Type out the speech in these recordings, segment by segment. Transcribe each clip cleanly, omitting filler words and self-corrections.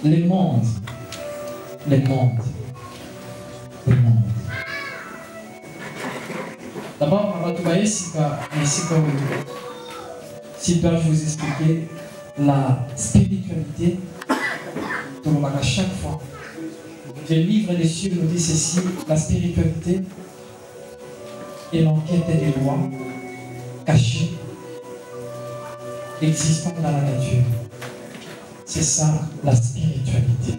Les mondes. Les mondes. Les mondes. D'abord, avant tout, si je vous expliquer la spiritualité, à chaque fois, le livre des cieux nous dit ceci, la spiritualité est l'enquête des lois cachées, existant dans la nature. C'est ça la spiritualité.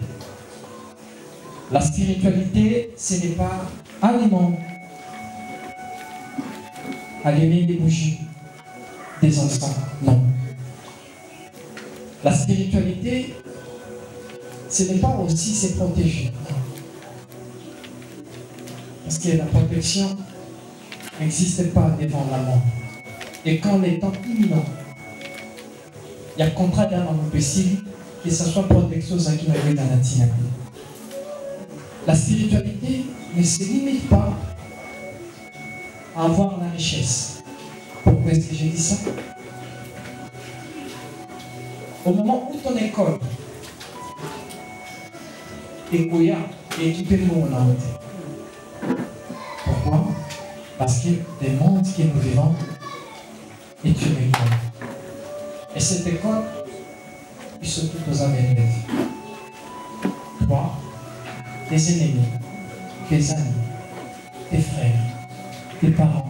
La spiritualité, ce n'est pas aliment, allumer des bougies, des encens, non. La spiritualité, ce n'est pas aussi se protéger. Parce que la protection n'existe pas devant la mort. Et quand les temps imminents, il y a contrat dans mon possible, que ce soit protection qui m'avait dans la tinée. La spiritualité ne se limite pas à avoir la richesse. Pourquoi est-ce que j'ai dit ça? Au moment où ton école est Koya et tu peux nous en pourquoi? Parce que le monde que nous vivons est une école. Et cette école, il s'occupe aux élèves. Toi, tes ennemis, tes amis, tes frères, tes parents,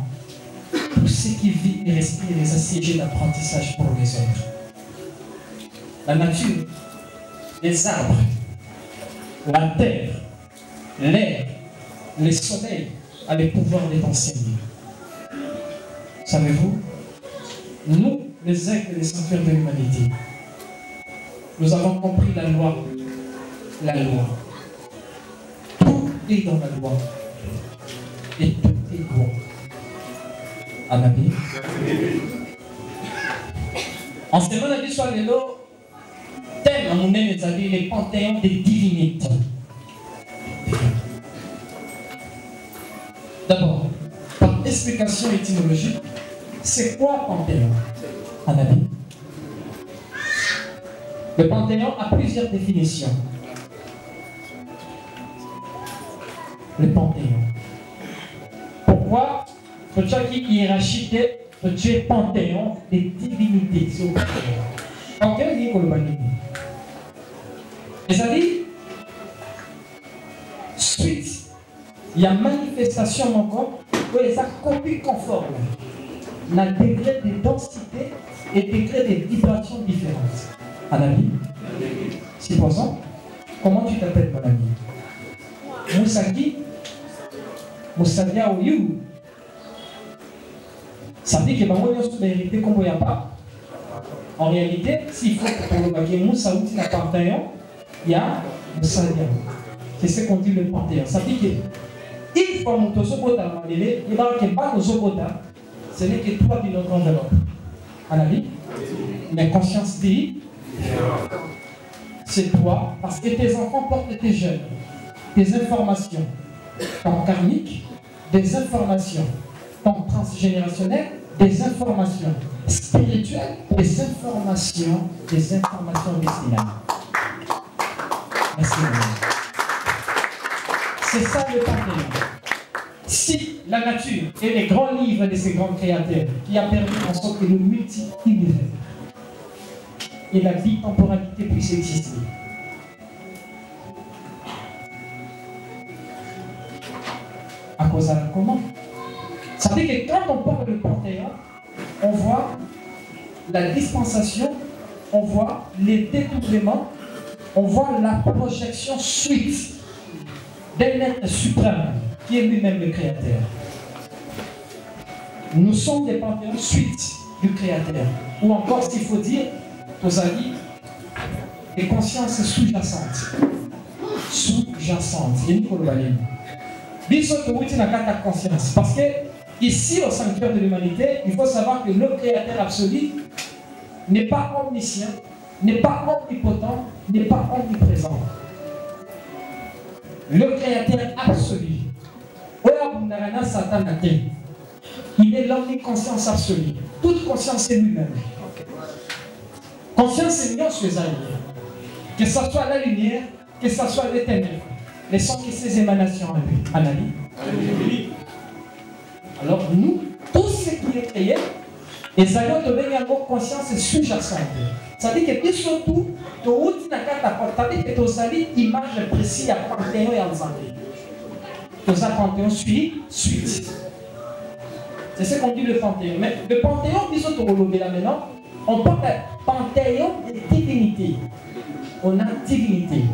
tous ceux qui vivent et respirent les assiégés d'apprentissage pour les autres. La nature, les arbres, la terre, l'air, le soleil a le pouvoir de t'enseigner. Savez-vous, nous, les aigles et les sanctuaires de l'humanité, nous avons compris la loi. La loi. Tout est dans la loi. Et tout est bon. Amen. En ce moment, la vie soit l'élo, thème à mon aîné, les panthéons des divinités. D'abord, par explication étymologique, c'est quoi panthéon? Amen. Le panthéon a plusieurs définitions. Le panthéon. Pourquoi qui hiérarchie de panthéon des divinités? Panthéon dit qu'on le banit. C'est-à-dire, suite, il y a manifestation encore où les copie conforme dans le degré de densité et degré de vibrations différentes. Un ami, supposons, comment tu t'appelles mon ami? Moussaki, Moussadia ou You. Ça veut dire que Bango Nyos vérité comme il n'y a pas. En réalité, s'il faut pour le baguette Moussa ou la panthéon, il y a Moussadia. C'est ce qu'on dit le panthéon. Ça veut dire que il faut monter au Bota, il va y avoir que au Bota, ce n'est que toi qui notre enveloppe. Un ami, mais conscience dit. C'est toi, parce que tes enfants portent tes gènes, tes informations, ton karmique, des informations, ton transgénérationnel, des informations spirituelles, des informations destinales. Merci. C'est ça le panthéon. Si la nature est les grands livres de ces grands créateurs qui a permis en sorte que le multi-univers et la bitemporalité puisse exister. À cause de comment? Ça veut dire que quand on parle de panthéon, on voit la dispensation, on voit les dédoublements, on voit la projection suite d'un être suprême qui est lui-même le créateur. Nous sommes des panthéons suite du créateur. Ou encore, s'il faut dire, aux amis, des consciences sous-jacentes. Sous-jacentes. Il y a une colonie. Conscience. Parce que ici, au sanctuaire de l'humanité, il faut savoir que le créateur absolu n'est pas omniscient, n'est pas omnipotent, n'est pas omniprésent. Le créateur absolu, il est l'omniconscience absolue. Toute conscience est lui-même. Conscience est mieux sur les alliés. Que ce soit la lumière, que ce soit les ténèbres. Ne sont que ces émanations à lui. Analyse. Alors nous, tout ce qui est créé, les alliés deviennent encore conscience sous-jacente. C'est-à-dire que surtout, c'est-à-dire que tu as l'image précise à Panthéon et à Nzambe. Tu as Panthéon suite. C'est ce qu'on dit le Panthéon. Mais le Panthéon, bisous là maintenant, on parle de Panthéon de divinité. On a divinité.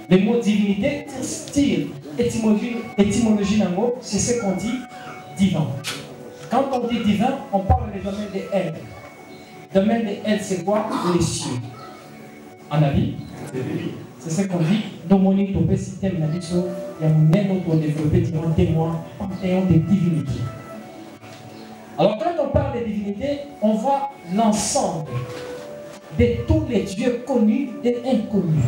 Le mot divinité tire étymologie d'un mot, c'est ce qu'on dit divin. Quand on dit divin, on parle des domaines de elle. Le domaine de elle, c'est quoi? Les cieux. En avis, c'est ce qu'on dit. Domonique, topé, système, nabiso, il y a un autre développé qui est un témoin, panthéon de divinité. Alors, quand on parle de divinité, on voit l'ensemble de tous les dieux connus et inconnus.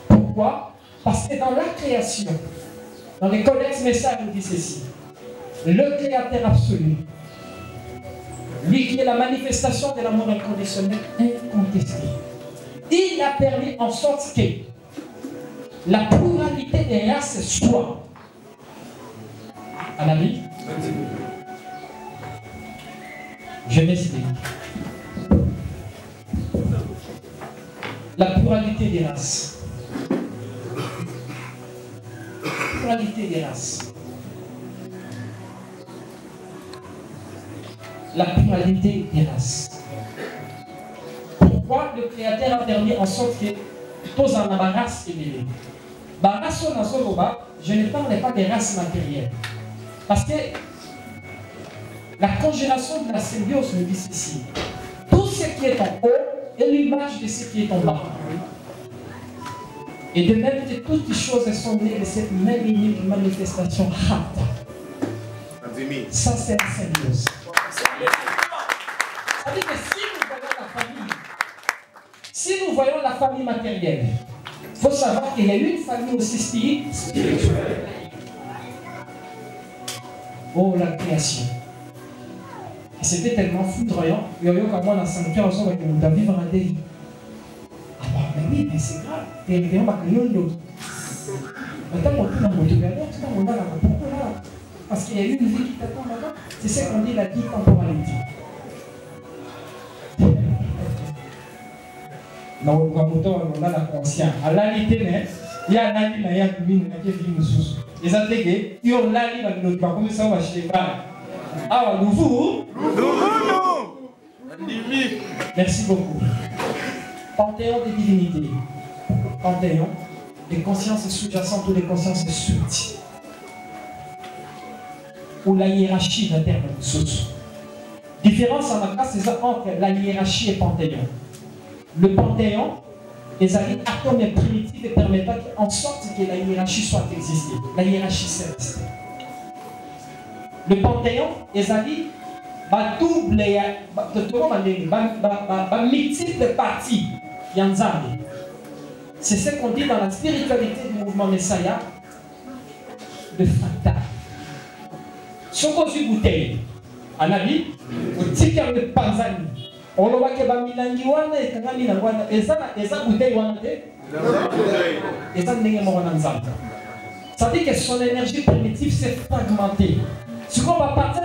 Pourquoi? Parce que dans la création, dans les codex Messiah, nous dit ceci. Le créateur absolu, lui qui est la manifestation de l'amour inconditionnel, incontesté, il a permis en sorte que la pluralité des races soit. Un ami? Genèse 2. La pluralité des races. Pluralité des races. La pluralité des races. Pourquoi le Créateur a permis en sorte que tous en race élevée? Je ne parle pas des races matérielles. Parce que la congélation de la symbiose me dit ceci. Tout ce qui est en haut est l'image de ce qui est en bas. Et de même que toutes les choses sont nées de cette même unique manifestation Hatha. Ça, c'est la symbiose. C'est-à-dire que si nous voyons la famille matérielle, il faut savoir qu'il y a une famille aussi spirituelle. Oh, la création. Et c'était tellement foudroyant. Il y a eu comme moi dans 5 ans, on va vivre un délit. Ah bon, mais oui, mais c'est grave. Et évidemment, parce qu'il y a eu une vie qui t'attend là-bas. C'est ce qu'on dit la temporalité. Non, on a la conscience. À la réalité, il y a un ami qui a fait une sous. Les athlètes, ils ont l'ami dans notre pas. Comme ça, on va chez les femmes. Ah, nous. Merci beaucoup. Panthéon des divinités. Panthéon des consciences sous-jacentes ou des consciences subtiles. Ou la hiérarchie d'un terme de source. Différence en la c'est entre la hiérarchie et Panthéon. Le Panthéon, les atomes primitifs et permettant en sorte que la hiérarchie soit existée. La hiérarchie céleste. Le Panthéon, les alliés, double, multiples parties. C'est ce qu'on dit dans la spiritualité du mouvement Messiah, de fractal. Si on pose une bouteille, un ami, on dit qu'il y a le panzani. On voit que Bamilangi wana et Kangami na wana, et ça bouteille wana te, et ça n'est pas mon ensemble. Ça dit que son énergie primitive s'est fragmentée. Ce qu'on va partir,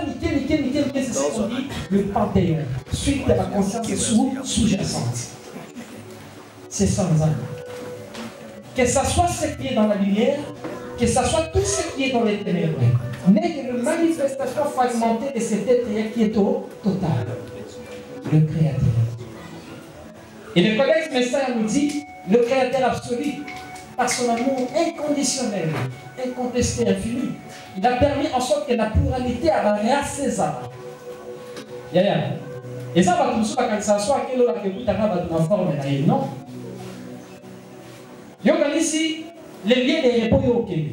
c'est ce qu'on dit le panthéon, suite à la conscience sous-jacente. C'est ça, nos amis. Que ce soit ce qui est dans la lumière, que ce soit tout ce qui est dans les ténèbres, n'est qu'une manifestation fragmentée de cet être qui est total, le Créateur. Et le codex Messiah nous dit, le Créateur absolu, par son amour inconditionnel, incontesté, infini, il a permis en sorte que la pluralité a à César. Et ça va tout ça quand ça soit quelle heure que vous avez dans forme non. Il y a ici les liens de repos au Québec.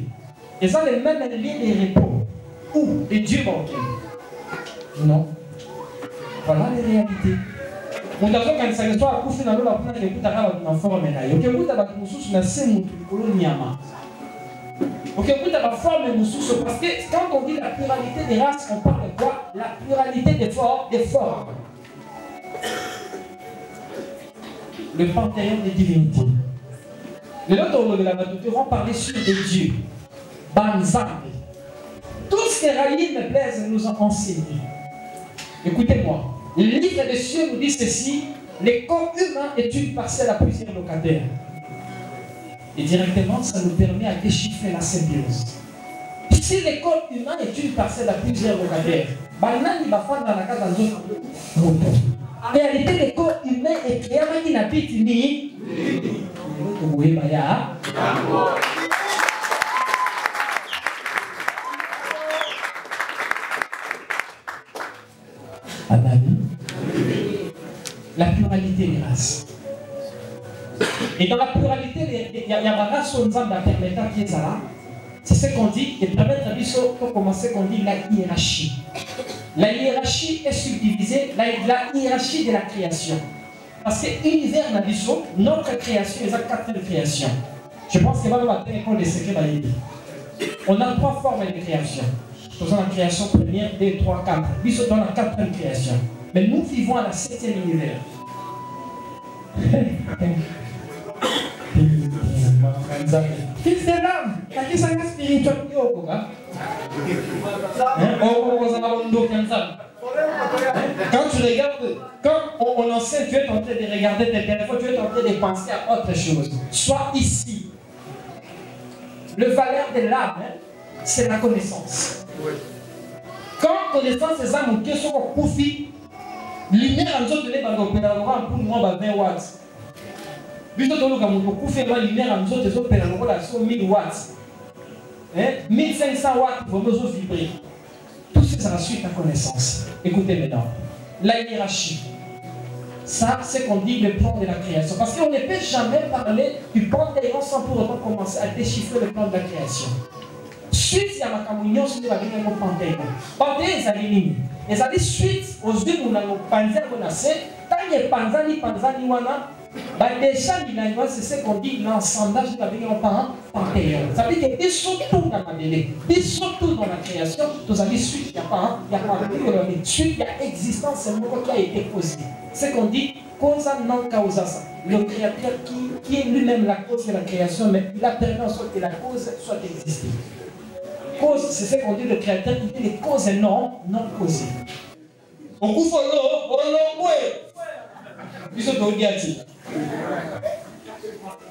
Et ça les mêmes liens de repos où les dieux vont au Québec. Non. Voilà les réalités. Nous avons quand ça soit à couper dans l'eau la première que vous avez dans forme au Québec vous avez tout sous na semu koloniama. Ok, vous avez la forme de parce que quand on dit la pluralité des races, on parle de quoi? La pluralité des formes. le panthéon des divinités. Les autres de la Matouté vont parler sur des dieux. Banzambe. Tout ce que Raïm me plaise nous a enseigné. Écoutez-moi. Le livre des cieux nous dit ceci: le corps humain est une parcelle à plusieurs locataires. Et directement, ça nous permet à déchiffrer la symbiose. Si le corps humain est une parcelle à plusieurs locataires, en réalité, le corps humain est créé avec une habite ni. La pluralité des races. Et dans la pluralité, il y a la race où nous avons la permettant qui est là. C'est ce qu'on dit, et permettre à Bissot pour commencer qu'on dit la hiérarchie. La hiérarchie est subdivisée, la hiérarchie de la création. Parce que l'univers n'a Bissot, notre création, il y a 4 créations. Je pense que dans la école des secrets, on a 3 formes de création. Nous avons la création première, 2, 3, 4. Bissot dans la 4e création. Mais nous vivons à la 7e univers. Fils de l'âme, qui s'en est spirituel. Quand tu regardes, quand on enseigne, tu es en train de regarder tes téléphones, tu es en train de penser à autre chose. Sois ici. Le valeur de l'âme, c'est la connaissance. Quand connaissance des âmes, qui sont au profit, lumière en zone de l'ébangopédagogue pour moi 20 watts. Plutôt que nous pouvons la lumière en zone de l'ébangopédagogue sur 1000 watts. 1500 watts pour nous vibrer. Tout ça, ça suite à connaissance. Écoutez maintenant. La hiérarchie. Ça, c'est qu'on dit le plan de la création. Parce qu'on ne peut jamais parler du panthéon sans pour autant commencer à déchiffrer le plan de la création. Suite à ma communion, c'est la vie de mon panthéon. Panthéon, c'est la ligne. Et ça dit suite aux yeux où nous avons pensé qu'on a fait, tant qu'il y a Panzani, wana, déjà, c'est ce qu'on dit l'ensemblage de la vie de mon panthéon. Ça veut dire que surtout dans la délai, surtout dans la création, nous avons suite, il n'y a pas suite, il y a existence, c'est le mot qui a été posé. C'est qu'on dit causa non causa. Le créateur qui est lui-même la cause de la création, mais il a permis soit que la cause soit existée. Cause, c'est ce qu'on dit le créateur qui dit les causes non causées. On couvre l'eau, on l'envoie. Ils sont au diati.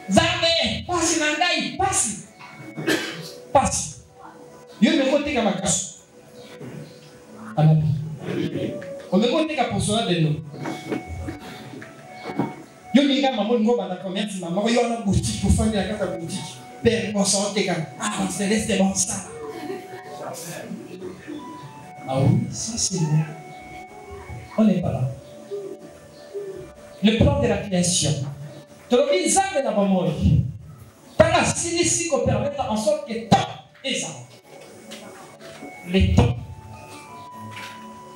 Zambé, passe nangai, passe. Passe. Yo me côté comme un casse. Anabi. On me côté comme pour cela de nous. Yo me gars maman ngo bana commerce maman yo na boutique pour faire la carte boutique. Père on sortait comme ah c'est bon ça. Ah oui, ça c'est bon. On n'est pas là. Le plan de la création. Tu le dis, ça n'est pas moi. T'as la silicie qu'on permet en sorte que temps et ça. Les temps.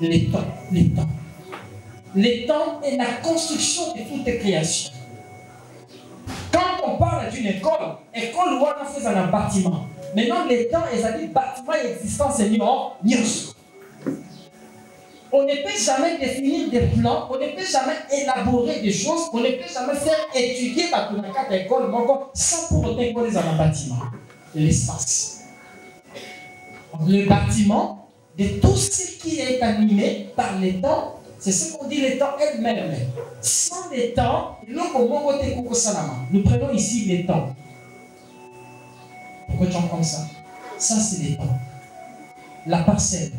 Les temps est la construction de toute création. Quand on parle d'une école où on fait un bâtiment. Maintenant, les temps, ils ont dit bâtiment existant, c'est Nyos. On ne peut jamais définir des plans, on ne peut jamais élaborer des choses, on ne peut jamais faire étudier dans une carte d'école sans pour autant écoler dans un bâtiment. L'espace. Le bâtiment, de tout ce qui est animé par les temps, c'est ce qu'on dit les temps elles-mêmes. Sans les temps, nous prenons ici les temps. Pourquoi tu en comme ça? Ça, c'est les temps. La parcelle.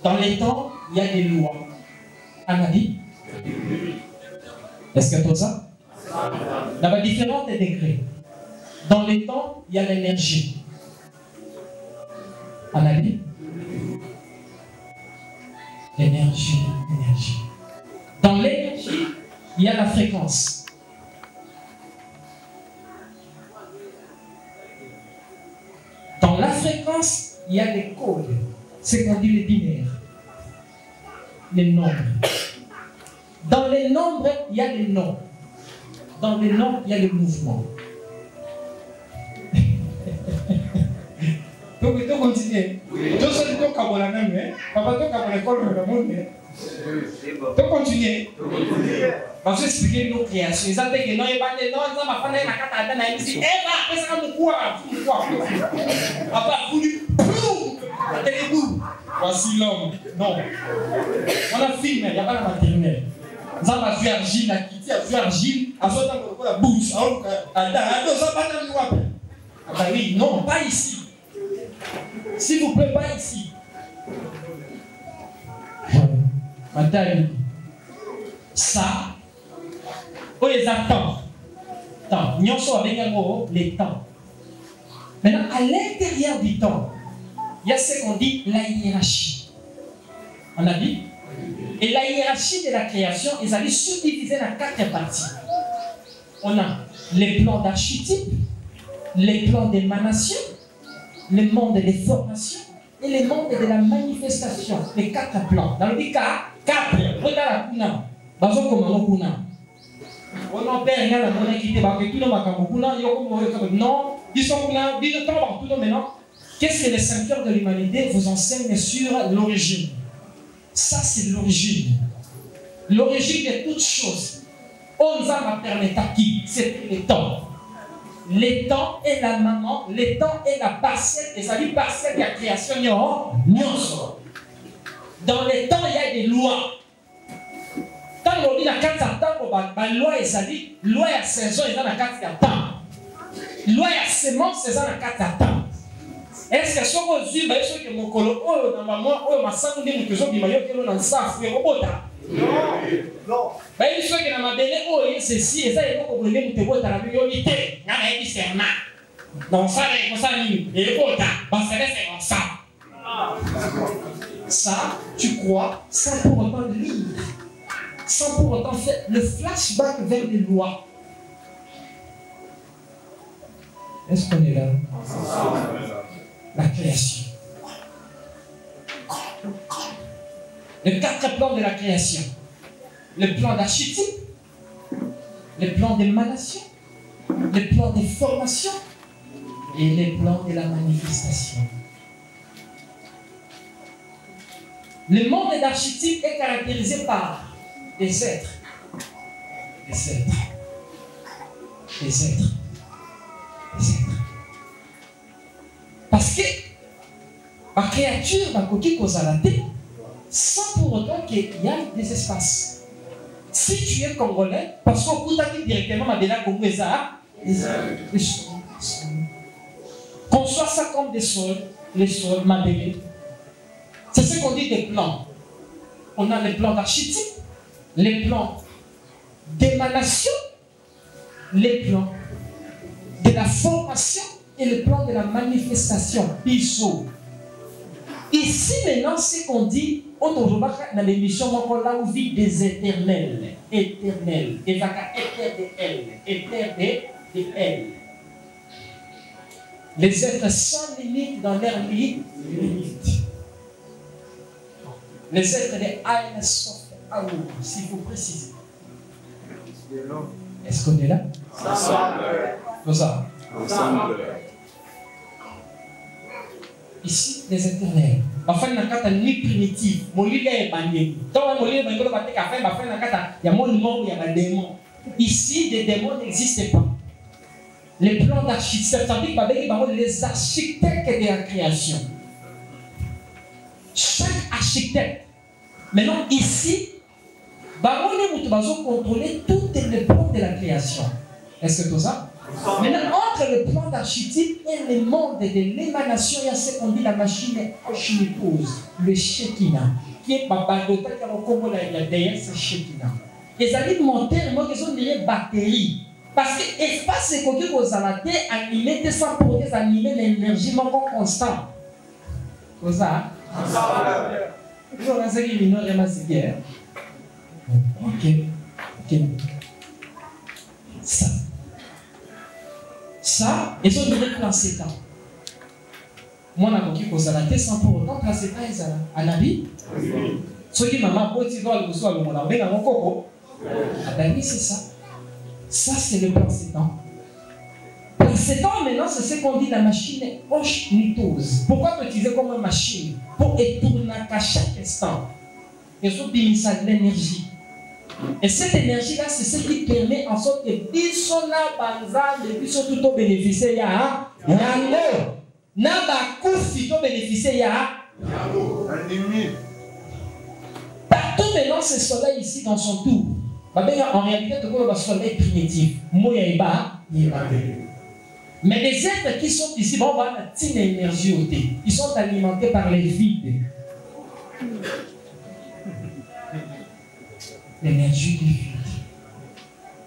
Dans les temps, il y a des lois. Anadi? Est-ce que tout ça? Il y a différents degrés. Dans les temps, il y a l'énergie. Anadi? Énergie. Dans l'énergie, il y a la fréquence. Dans la fréquence, il y a les codes. C'est qu'on dit les binaires. Les nombres. Dans les nombres, il y a les noms. Dans les noms, il y a les mouvements. Donc, il faut continuer. Tout ça, c'est ton cabot la même. Papa, ton cabot l'école, le monde. Donc, continuer. Parce que expliquer nos créations. Ils ont dit que non, il n'y a pas de non, ils ont pas fait la carte à la ici. Eh bien, après ça, on quoi? Après, vous dites, boum, voici l'homme. Non. On a filmé, il n'y a pas la maternelle. Nous avons vu argile, la kitty a vu argile, à ce temps, on a la bouche. Ah oui, non, pas ici. S'il vous plaît, pas ici. Madame, ça, on les attend. Nous sommes les temps. Maintenant, à l'intérieur du temps, il y a ce qu'on dit la hiérarchie. On a dit? Et la hiérarchie de la création, ils allaient subdiviser en 4 parties. On a les plans d'archétype, les plans d'émanation, le monde des formations et le monde de la manifestation. Les 4 plans. Dans le cas, 4. Regarde la kuna. Bazo comment kuna. On en perd rien la monnaie qui était baké. Tout le monde kuna. Non. Ils sont kuna. Ils sont partout maintenant. Qu'est-ce que les 5 heures de l'humanité vous enseignent sur l'origine? Ça, c'est l'origine. L'origine de toutes choses. On va permettre à qui? C'est le temps. Le temps est la maman, le temps est la parcelle, et ça dit parcelle de la création. Dans le temps, il y a des lois. Quand on dit la carte à temps, la loi est ça dit, loi à saison est dans la carte à temps. Loi à semence est dans la carte à temps. Est-ce que ce que vous dites, c'est que mon colo, oh, dans ma main, oh, ma sang, dit que je dis, mais je dans ça, frère, oh, non. Ben, il faut que dans ma belle, oh, ceci, et ça, il faut que vous voulez me voir dans la priorité. Non, mais il dit, c'est mal. Donc, ça, il faut ça, et oh, parce que c'est comme ça. Ça, tu crois, sans pour autant lire, sans pour autant faire le flashback vers les lois. Est-ce qu'on est là? La création. Les 4 plans de la création. Le plan d'archétype, le plan d'émanation, le plan de formation et le plan de la manifestation. Le monde d'archétype est caractérisé par des êtres. Des êtres. Des êtres. Des êtres. Parce que la créature va coquille cause à la tête sans pour autant qu'il y ait des espaces. Si tu es congolais, parce qu'on vous a dit directement Madela Congo et ça, conçoit ça comme des sols, les sols Madela. C'est ce qu'on dit des plans. On a les plans d'archétype, les plans d'émanation, les plans de la formation et le plan de la manifestation. Ici maintenant, c'est qu'on dit, dans l'émission, là où vit des éternels. Éternels. Des éternels. Les êtres sans limite dans leur limite. Les êtres des Aïna Sof Aour, s'il faut préciser. Est-ce qu'on est là? Ensemble. Ici, les éternels. Enfin, il y a une nuit primitive. Mon lit est banni. Dans mon lit, il y a mon nom, il y a un démon. Ici, des démons n'existent pas. Les plans d'architecture, c'est-à-dire les architectes de la création. Chaque architecte. Maintenant, ici, nous devons contrôler tous les plans de la création. Est-ce que tout ça? Maintenant, entre le plan d'archétype et le monde de l'émanation, il y a ce qu'on dit la machine oshnipose, le Shekinah, qui est Babadota, qui est au Congo, derrière ce Shekinah. Les alliés montaient, moi, ils ont des batteries. Parce que l'espace, c'est qu'on dit aux amateurs, animés, sans pour des animés, l'énergie manquant constant. C'est ça? Vous avez dit que nous avons dit guerre. Ok. Ça, ils ont donné placé temps. Moi, je n'ai pas dit sans pour autant placé temps. À la vie. Ceux qui m'ont dit que je suis oui, c'est ça. Ça, c'est le placé temps. Placé temps, maintenant, c'est ce qu'on dit la machine oshnitose. Pourquoi utiliser comme une machine? Pour étourner à chaque instant. Ils ont mis ça de l'énergie. Et cette énergie-là, c'est ce qui permet en sorte que Bissona Banza, de Bisso tout bénéficier ya Yango. Naba Koufi tout bénéficier ya partout maintenant, ce soleil ici dans son tour. En réalité, c'est un soleil primitif. Mais les êtres qui sont ici, bon, on a une énergie au thé. Ils sont alimentés par les vides. L'énergie du vide.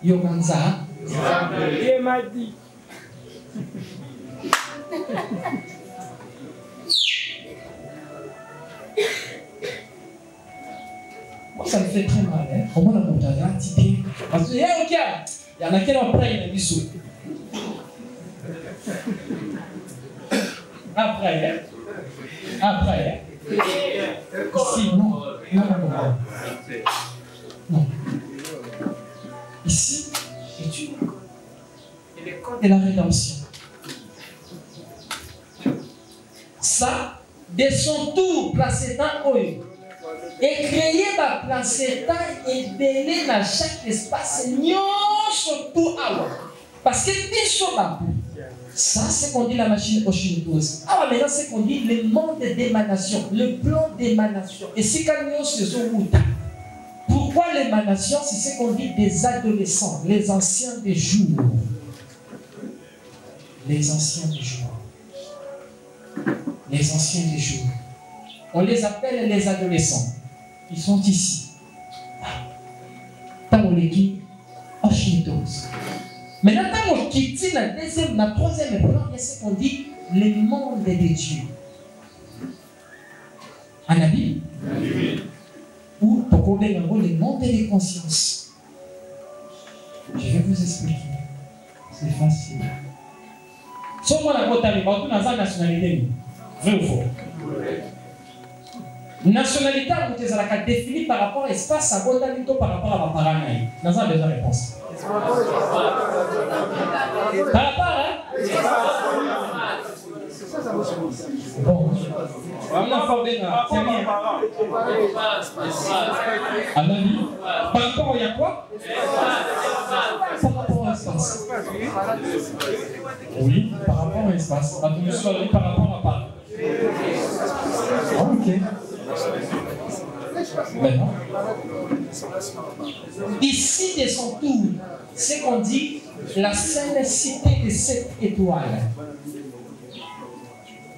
Yoganza. Il m'a dit. Moi, ça me fait très mal. Hein? Comment on a monté à typer? Parce que, il y en a qui ont pris un bisou. Après, hein? Après, hein? Ici, non. Non. Ici, c'est une. Et la rédemption. Ça, de son tour, placétant Oyo. Et créer ma placenta et donner dans chaque espace, surtout à parce que ça, c'est qu'on dit la machine Oshintos. Ah, maintenant, c'est qu'on dit le monde d'émanation, le plan d'émanation. Et si quand se sont pourquoi l'émanation? C'est ce qu'on dit des adolescents, les anciens des jours. Les anciens des jours. Les anciens des jours. On les appelle les adolescents. Ils sont ici. Tant on les dit, Oshintos. Maintenant, quand on quitte la deuxième, la troisième plan, il y a ce qu'on dit le monde des dieux. En Bible, ou pour le monde des consciences. Je vais vous expliquer. C'est facile. Si on a dans la nationalité, vrai ou faux? Nationalité, vous avez défini par rapport à l'espace, à Botanito par rapport à ma paranaï. Nous avons besoin de réponse. Par rapport à bon, on a formé par rapport à quoi? Par rapport à l'espace. Oui, par rapport à l'espace. Par rapport à part. Ok. Maintenant, ici de son tour, c'est qu'on dit la sainte cité de 7 étoiles.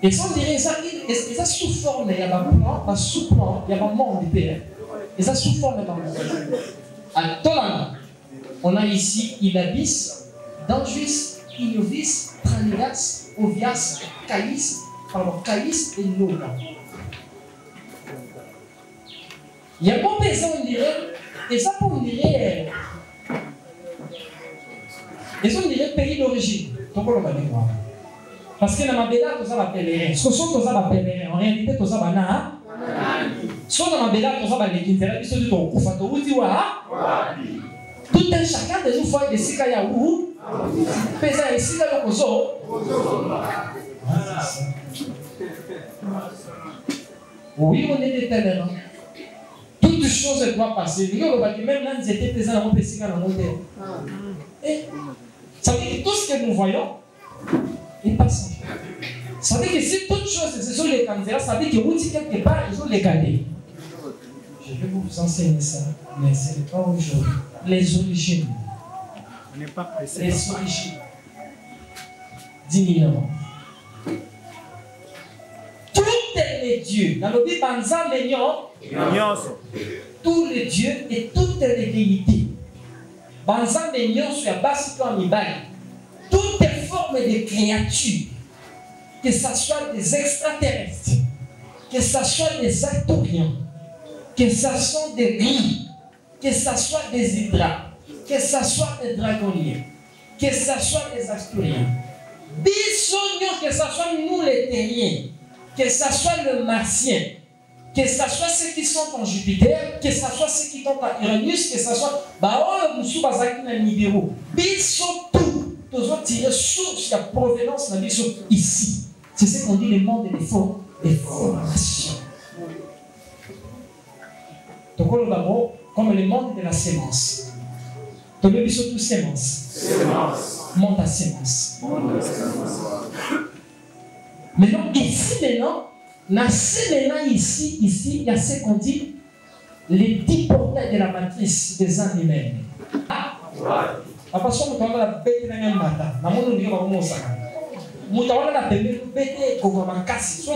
Et ça, on dirait ça, et ça sous forme, il y a un plan, sous-plan, il y a un monde de paix. Et ça sous forme dans le monde. À Tolana, on a ici Ilabis, Danjuis, Inovis, Tranigas, Ovias, Caïs et Lola. Il y a bon pays, on dirait, et ça pour dirait, et ça on dirait pays d'origine. Donc on va dire quoi? Parce que dans ma bella, tout ça va pèlerin. Ce sont tout ça va pèlerin. En réalité, tout ça va na. Soit dans ma bella, tout ça va l'équintérêt. Puis celui dont on fait tout un chacun de nous fois de Sikaya ou pesant ici dans le Kozo. Oui, on est des tolérants. Toutes choses doivent passer. Même là, nous étions présents dans le pays dans le monde. Et ça veut dire que tout ce que nous voyons est passé. Ça veut dire que si toutes choses ce sont les candidats, ça veut dire que vous dites quelque part, ils ont les gardés. Je vais vous enseigner ça, mais ce n'est pas aujourd'hui. Les origines. On n'est pas pressé. Les origines. 10 000 ans. Tous les dieux, dans le Bible, tous les dieux et toutes les déités. Banzan Mignon sur la base de toutes les formes de créatures, que ce soit des extraterrestres, que ce soit des actoriens, que ce soit des gris, que ce soit des hydras, que ce soit des dragonniers, que ce soit des asturiens, bisognos, que ce soit nous les terriens, que ce soit le martien, que ce soit ceux qui sont en Jupiter, que ce soit ceux qui sont en Uranus, que ce soit nous sommes dans Nibiru. Biso tout, nous avons tiré source de provenance de Biso ici. C'est ce qu'on dit le monde des formations. Donc, d'abord, comme le monde de la sémence. Tu le dis surtout sémence. Monde à sémence. Maintenant, ici, ici, il y a ce qu'on dit les 10 portails de la matrice des âmes humaines. Parce que nous avons la bête de la matin. Nous avons dit que nous avons la bête de la casse.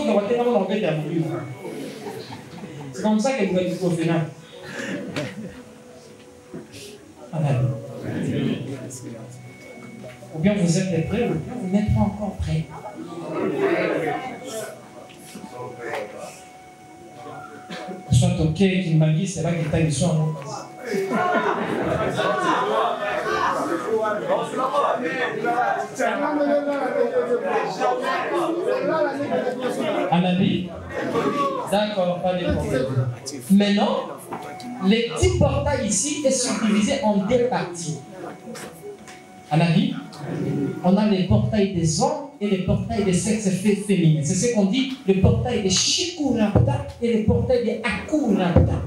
C'est comme ça que vous êtes au final. Ou bien vous êtes prêts, ou bien vous n'êtes pas encore prêts. Soit ok, qu'il m'a dit, c'est là qu'il t'a eu son. Anabi? D'accord, pas de problème. Maintenant, les 10 portails ici sont divisés en 2 parties. Anabi? On a les portails des hommes et les portails des sexes féminins. C'est ce qu'on dit, le portail de Shikurapta et le portail de Akurapta.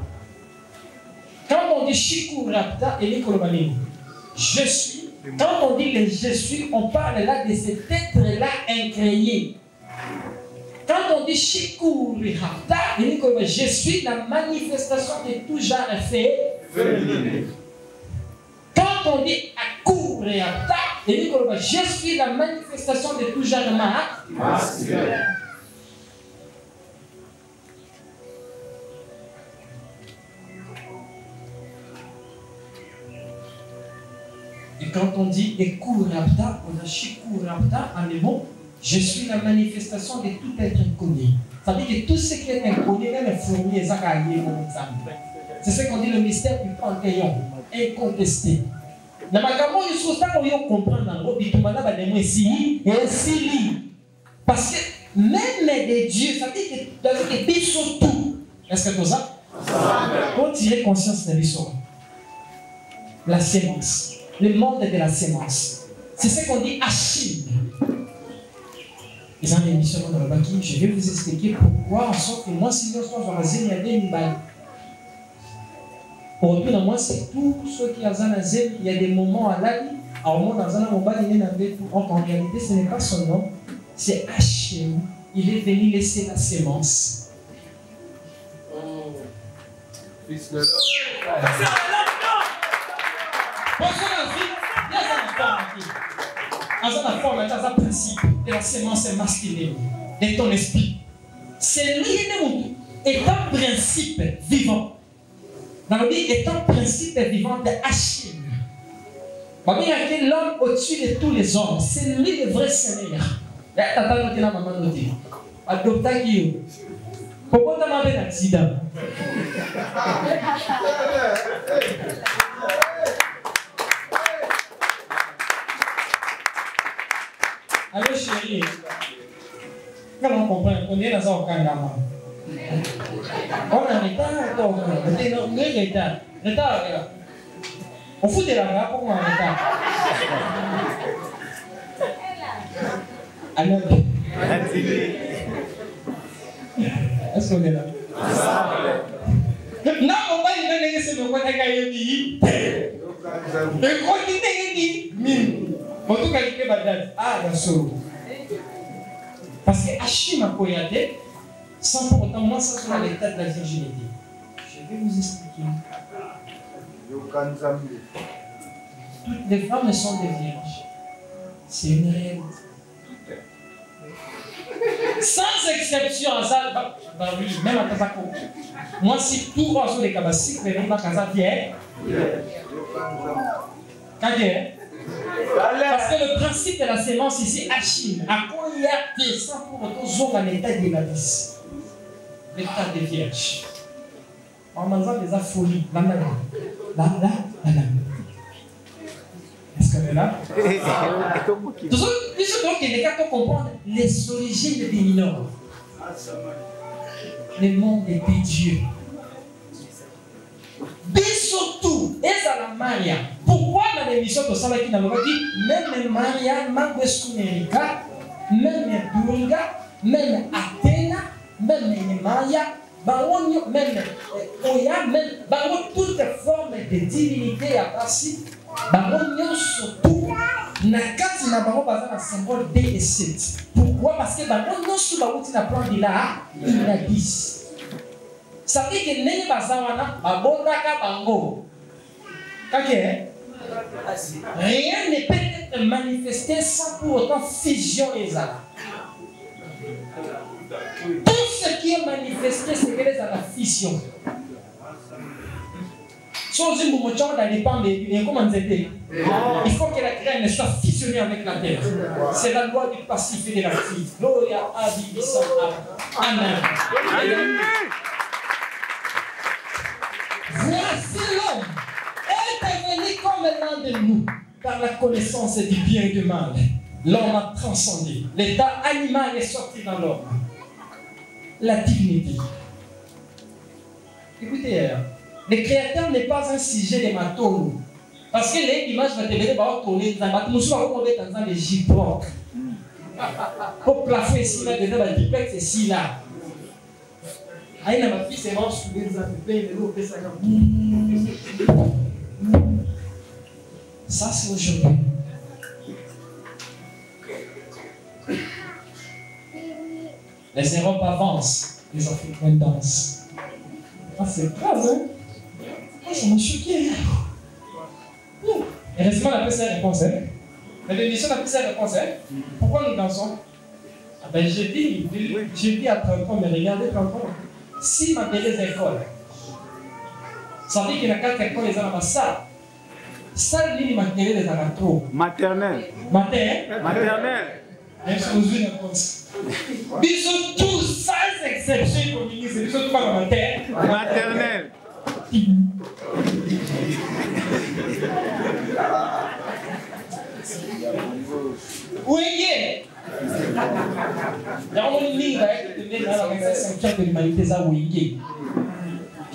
Quand on dit Shikurapta et Nikolomani, je suis. Quand on dit le je suis, on parle là de cet être-là incréé. Quand on dit Shikurapta et Nikolomani, je suis la manifestation de tout genre féminin. Quand on dit Akurapta, et Nikolomani, je suis la manifestation de tout genre masculin. Et quand on dit Ekurapta, on a Shikurapta en les mots, je suis la manifestation de tout être inconnu. Ça veut dire que tout ce qui est inconnu, même les fourmis, les acariés, c'est ce qu'on dit le mystère du panthéon, incontesté. Na makambo yusu ça qu'on y comprendre dans le bitumana ba demo ici et ici parce que même des dieux ça dit que dans les pays surtout est-ce que ça quand tu as conscience de l'histoire la sémence le monde de la sémence c'est ce qu'on dit Achille. Les amis émission dans le baki je vais vous expliquer pourquoi en sorte que moi si nous sommes dans la zone il y a une balle. Pour tout moi, c'est tout ce qui a zanazé, il y a des moments à la vie. Alors, moi, dans un moment, en réalité, ce n'est pas son nom, c'est Hachem. Il est venu laisser la sémence. Fils de l'homme. Dans la forme, dans un principe de la sémence masculine, de ton esprit. C'est lui est un principe vivant. Dans le Bible, est un principe vivant de Hachem. Il y a l'homme au-dessus de tous les hommes. C'est lui le vrai Seigneur. Il y a tata noté la maman noté. Adopta qui pourquoi tu m'as fait un accident? Allô chérie. Quand on comprend, on est dans un Okandama. On a un retard. On fout de la main pour moi un retard. Alors, est-ce qu'on est là? Non, on va y aller, c'est le quoi t'as le quoi qui dit, mine. En tout cas, il est badal. Ah, d'accord. Parce que Hachem a poyaté. Sans pour autant, moi, ça sera l'état de la virginité. Je vais vous expliquer. Toutes les femmes sont des vierges. C'est une réalité. Sans exception, ça, oui, même à Kazako. Moi, si tout va sur les cabassiques, mais même à Kazako, parce que le principe de la sémence ici, Hachem, à quoi il y a des sans pour autant, sont en état de la vie. L'état des vierges. En mangeant des afolies. Là. Est-ce qu'on est là? Toujours, donc, les gars pour comprendre les origines des mineurs. Le monde des dieux. Mais surtout, et à la Maria. Pourquoi dans l'émission de Salaki n'a pas dit même Maria, Manguestunerica, même Durga, même Athéna, même Maya, même toute forme de divinité à passer, surtout, Nakati na bango baza na symbole 2 et 7. Pourquoi? Parce que bango nyonso bauti na plan de la il a 10. Ça veut dire que ndenge baza wana babondaka bango. Kake? Rien ne peut être manifesté sans pour autant fusion ezala. Tout ce qui est manifesté, c'est que les à la fission. Sans une motion dans les pans de comment c'était. Il faut que la graine soit fusionnée avec la terre. C'est la loi du passif et de l'actif. Gloria à Bibissa. Amen. Voici l'homme est devenu comme l'un de nous par la connaissance du bien et du mal. L'homme a transcendé. L'état animal est sorti dans l'homme. La dignité. Écoutez, le créateur n'est pas un sujet de matos. Parce que l'image va devenir tourner dans la matos. Nous sommes dans les gibrocs. Pour plafonner ici, là, dedans, le duplex ici, là. Aïe, ma fille, c'est vraiment soulevé dans le pays, mais l'eau, ça ça, c'est aujourd'hui. Les Europes avancent, les Africains dansent. Ah, c'est grave, hein? Ah, ça m'a choqué. Heureusement, on a pris cette réponse, hein? Mais l'émission a pris cette réponse, hein? Pourquoi nous dansons? Ah ben, j'ai dit à 30 ans, mais regardez 30 ans. Si ma belle école, ça veut dire qu'il y a 4 écoles, les gens ça. Ça, lui, m'a créé les trop. Maternelle. Maternelle. Exposé une réponse. Bisous tous, sans exception, communistes, ils sont pas maternelle. Oui, il y a une ligne dans l'organisation de l'humanité, ça, oui.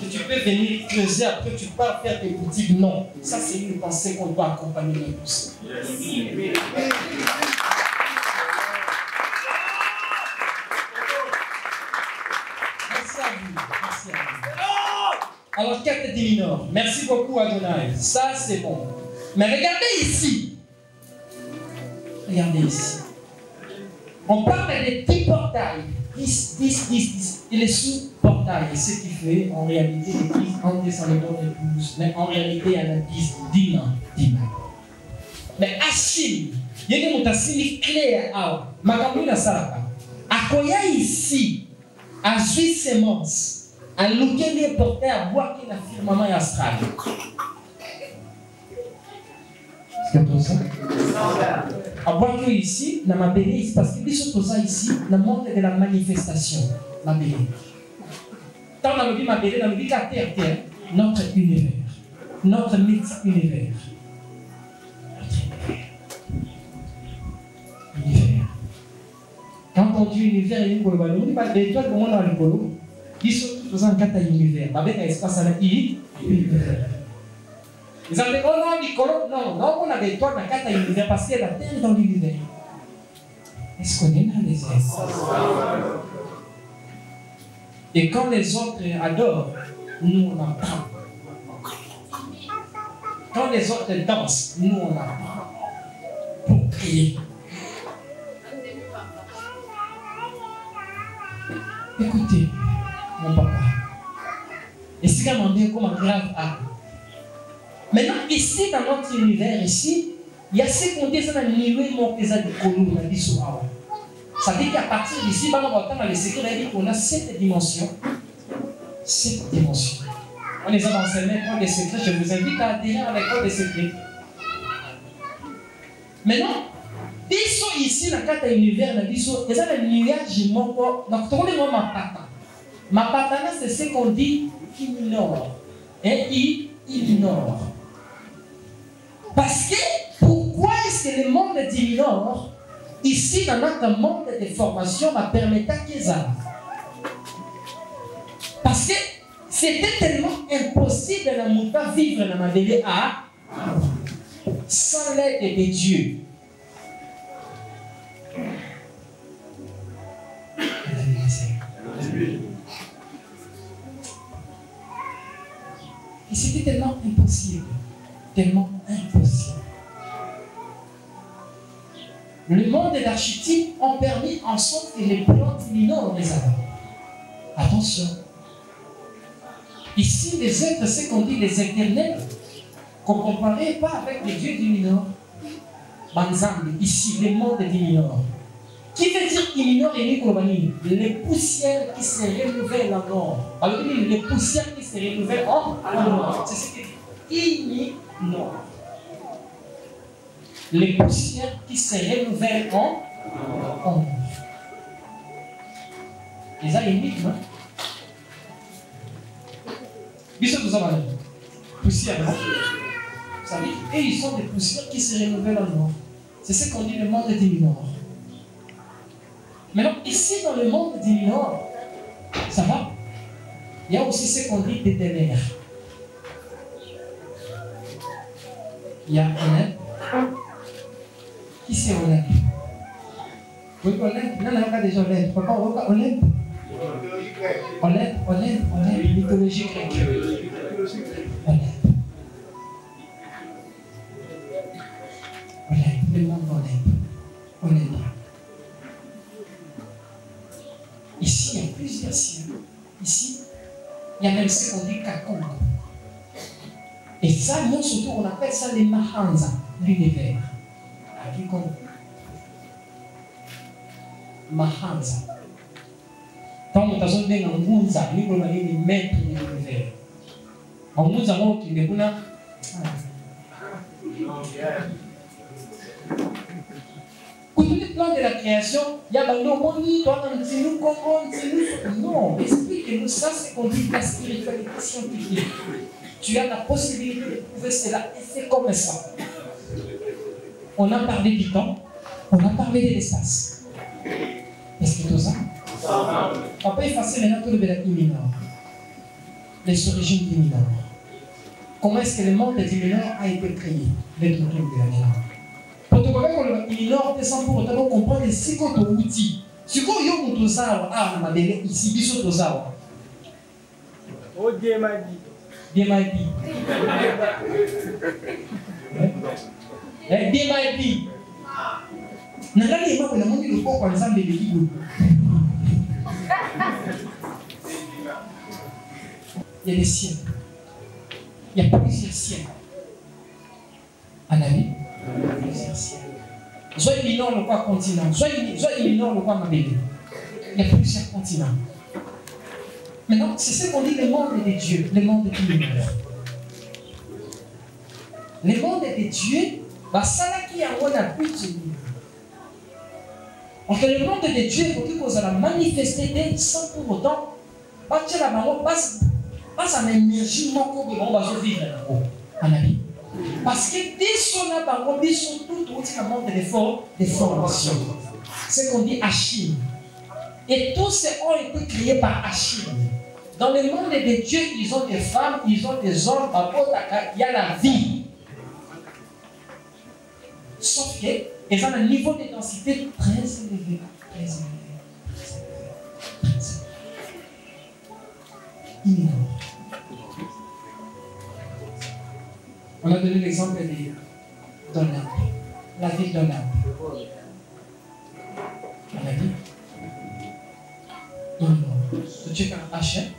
Que tu peux venir creuser, après tu pars faire tes boutiques. Non, ça c'est une pensée qu'on doit accompagner de tous. Merci à vous. Alors, 4 mineurs. Merci beaucoup, Adonai. Ça c'est bon. Mais regardez ici. Regardez ici. On parle des petits portails. 10. Et les sous-portails, ce qui fait en réalité les 10 en descendant de 12. Mais en réalité, il y en a 10. Mais Achille, il y a des mots clairs. Makamuna Saraka. Akoya ici, à Suisse sémence, à lequel il est porté à boire qu'il a firmament et astral. Est-ce que tu ça? À boire que ici, dans ma belle ici, parce que les autres ça ici, dans le monde de la manifestation, ma belle. Quand on a dit ma belle, on a dit la terre, notre univers, notre multi-univers. Univers. Quand on dit univers, il y a un peu de pas d'étoiles pour moi dans le polo. Ils sont tous en quatre univers. Avec un espace à univers. Ils ont dit, oh non, Nicolo, non, on a des étoiles dans 4 univers parce qu'il y a la terre dans l'univers. Est-ce qu'on est dans les airs? Et quand les autres adorent, nous on apprend. Quand les autres dansent, nous on apprend. Pour prier. Écoutez, mon papa. Et c'est quand même comme un grave acte. Maintenant, ici, dans notre univers, ici, il y a ce qu'on dit, c'est un niveau de colonne, on a dit souvent. Ça veut dire qu'à partir d'ici, on va dans les secrets, on a dit qu'on a 7 dimensions. 7 dimensions. On les a enseigné l'école des secrets. Je vous invite à adhérer à l'école des secrets. Maintenant, ils sont ici, dans le cadre de l'univers, ils sont dans le nuage, donc, on est vraiment ma pata. Ma pata, c'est ce qu'on dit ignore. Et il ignore. Parce que, pourquoi est-ce que le monde d'ignore, ici dans notre monde de formation, m'a permis qu'ils aient? Parce que c'était tellement impossible de vivre dans ma vie sans l'aide de Dieu. Et c'était tellement impossible. Tellement impossible. Le monde et l'archétype ont permis en sorte que les plantes minores les avaient. Attention. Ici, les êtres, c'est qu'on dit les éternels, qu'on ne comparait pas avec les dieux du minor. Banzambi, ici, les mondes du minor. Qui veut dire minor et Nikolobani? Les poussières qui se renouvellent en or. Alors, il dit les poussières qui se renouvellent en or. C'est ce qu'il dit. Minor. Les poussières qui se renouvellent en or. Les énigmes, hein? Bisous, nous avons poussière. Vous savez, et ils sont des poussières qui se renouvellent en or. C'est ce qu'on dit le monde des minors. Maintenant, ici dans le monde des minors, ça va? Il y a aussi ce qu'on dit des ténèbres. Il y a Olympe. Qui c'est Olympe? Oui, Olympe. Non, on a déjà Olympe. Papa, on voit Olympe. Olympe, mythologie grecque. Olympe, le monde Olympe. Ici, il y a plusieurs cieux. Ici, il y a même ce qu'on dit Kakongo. Et ça, nous, surtout, on appelle ça les Mahanza, l'univers. À qui compte? Mahanza. Quand on a besoin d'un Munza, nous avons les maîtres de l'univers. En Munza, on a dit que tous les plans de la création, il y a dans le monde, non, explique-nous ça, c'est qu'on dit la spiritualité scientifique. Tu as la possibilité de prouver cela et c'est comme ça. On a parlé du temps, on a parlé de l'espace. Est-ce que tout ça? On peut effacer maintenant tout le bénéfice mineur. Les origines du mineur. Comment est-ce que le monde du mineur a été créé? L'être humain de la mineur. Pour te comprendre que le mineur descend pour autant comprendre les psychotoutils. Si vous avez un tosawa, ma belle, ici, biso tosawa. Oh, Dieu m'a dit. Dieu m'a dit. Dieu m'a dit. Nalali ema kuna mungu lupo kwa nzambe likigo. Il y a des ciels. Il y a plusieurs ciels. En ami, plusieurs ciels. Soit il ignore le quoi continent, soit il ignore le quoi mabélé. Il y a plusieurs continents. Maintenant, c'est ce qu'on dit le monde des dieux, le monde des univers. Le monde des dieux, ça là qui a un but. Donc le monde de Dieu, il faut qu'il vous la manifester sans pour autant passer la maman, passe à l'énergie qu'on va vivre en ami. Parce que dès son abandon, ils sont tout le monde des formations. C'est qu'on dit Achille. Et tous ces ont été créés par Achille. Dans le monde de Dieu, ils ont des femmes, ils ont des hommes, il y a la vie. Sauf que ils ont un niveau de densité très élevé. Imminent. On a donné l'exemple d'Olympe, la ville d'Olympe. On a dit imminent. Tu es un H.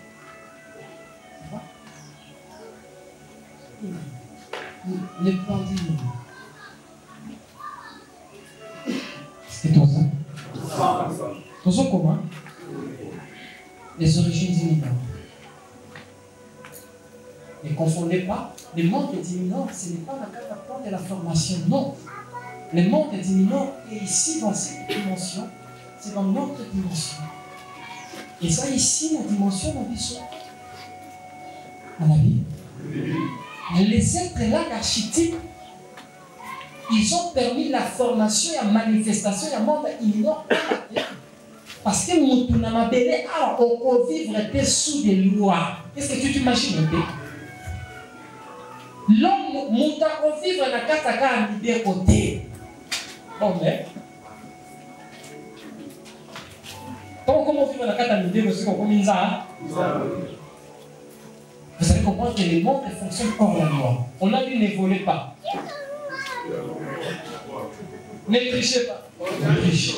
Le plan d'imminent. C'est tout ça. Tout ça comment? Les origines imminentes. Ne confondez pas, le monde imminent, ce n'est pas la carte de la formation, non. Le monde imminent est ici dans cette dimension, c'est dans notre dimension. Et ça ici, la dimension de vie. Mon ami, les êtres là, l'archétype, ils ont permis la formation et la manifestation du monde imminent. Parce que nous n'avons pas on vivre sous des lois. Qu'est-ce que tu t'imagines? L'homme, nous avons vivre dans la kataka des côtés. Bon, mais. Comment vivre dans la kataka des côtés? Vous savez allez comprendre que le monde fonctionne hors la loi. On a dit ne volez pas. Ne trichez pas. Ne trichez.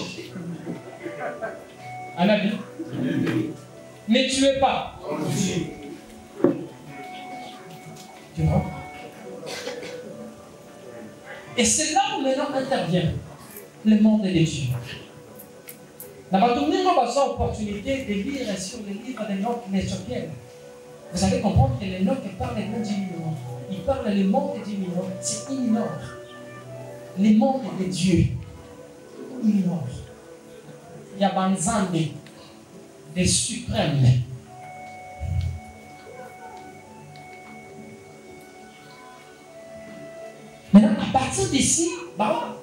On a dit ne tuez pas. Tu vois? Et c'est là où maintenant intervient le monde des dieux. Nous avons l'opportunité de lire sur le livre d'Enoch l'Éthiopien. Vous allez comprendre que l'Enoch parle le monde d'Iminor. Il parle le monde d'Iminor. C'est Iminor. Le monde des dieux. Iminor. Il y a Banzande, des suprêmes. Maintenant, à partir d'ici, il y a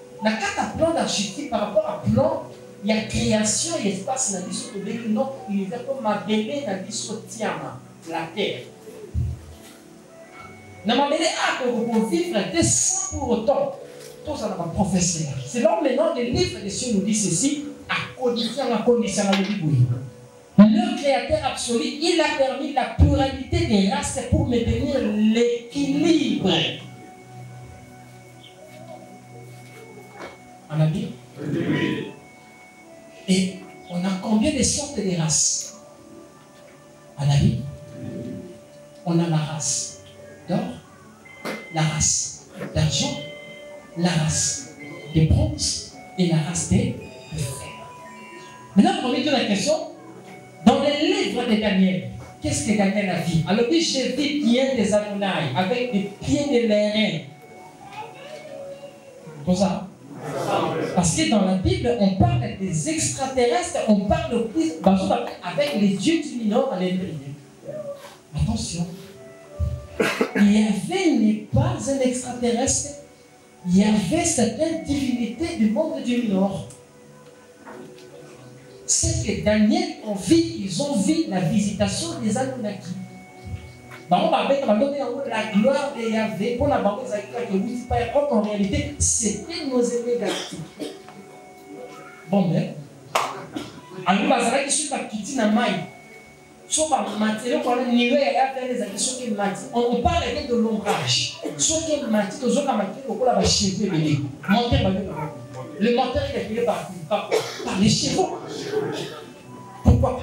un plan d'architecture par rapport à plan. Il y a création et espace dans notre univers comme ma bébé dans la terre. Dans ma bébé, on peut vivre sans pour autant. Tout ça dans ma prophétie. C'est là maintenant le livre de Dieu nous dit ceci, à condition le créateur absolu, il a permis la pluralité des races pour maintenir l'équilibre. On a dit? Oui. Et on a combien de sortes de races? On a dit? On a la race d'or, la race d'argent, la race de bronze et la race de fer. Maintenant, on remet la question. Dans le livre de Daniel, qu'est-ce que Daniel a vu? Alors, oui, j'ai vu bien des Adonai avec des pieds de l'airain. Pour ça? Parce que dans la Bible, on parle des extraterrestres, on parle plus avec les dieux du Nord à l'Ébrié. Attention, Yahvé n'est pas un extraterrestre, Yahvé certaines divinités du monde du Nord. C'est que Daniel ils ont vu la visitation des Anunnaki. La gloire de Yahvé, pour la banque en réalité, c'était nos aînés galactiques. Bon, mais, alors, on parle de l'ombrage. Le menteur est appelé par les chevaux. Pourquoi?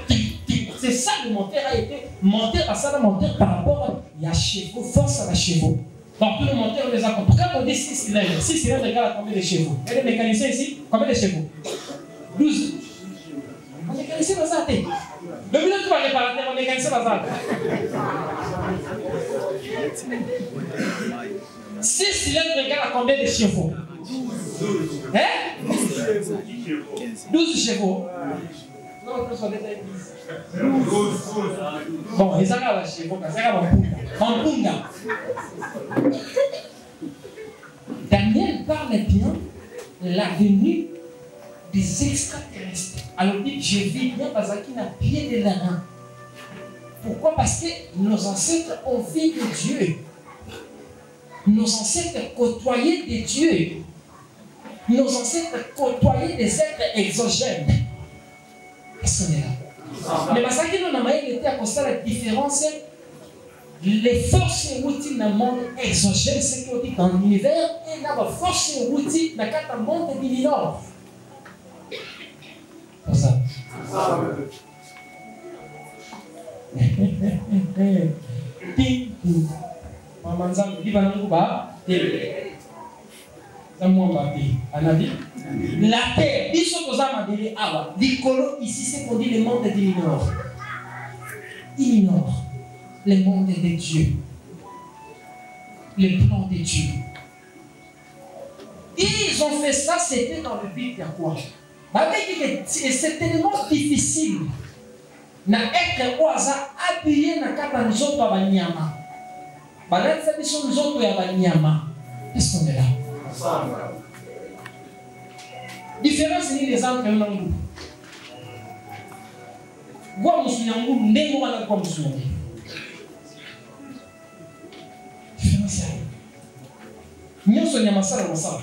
C'est ça le menteur a été. Menteur à ça, le menteur par rapport à chevaux, force à la chevaux. Donc, tous les menteurs, on les a compris. Quand on dit 6 cylindres, 6 cylindres égale à combien de chevaux? Et les mécaniciens ici, combien de chevaux? 12. Un mécanicien va s'arrêter. Le milieu de la réparateur, un mécanicien va s'arrêter. 6 cylindres égale à combien de chevaux? 12. Hein? 12 chevaux. Non, on peut détailler 10. Bon, ils ont la chevaux, ils ont Mpunga. Daniel parle bien de la venue des extraterrestres. Alors, je vis bien parce qu'il a pied de l'airain. Pourquoi? Parce que nos ancêtres ont vu de Dieu. Nos ancêtres côtoyaient des dieux. Nos ancêtres côtoyaient des êtres exogènes. Est-ce qu'on est là? Mais parce que nous avons été à constater la différence. Les forces et outils dans le monde exogène, c'est ce qu'on dit dans l'univers, et dans les forces et outils dans le monde du Nord. Comme ça. La terre, ici c'est qu'on dit le monde du Nord. Ignore le monde des dieux, le plan des dieux. Ils ont fait ça, c'était dans le but de quoi? C'est tellement difficile d'être au hasard appuyé dans le nzoto ya banyama. Est-ce qu'on est là? Différence ni les encres n'angou. Gwa musunyangu ndemo wana kwa musunyangu. Différence ya. Nyoso nyama sala masala.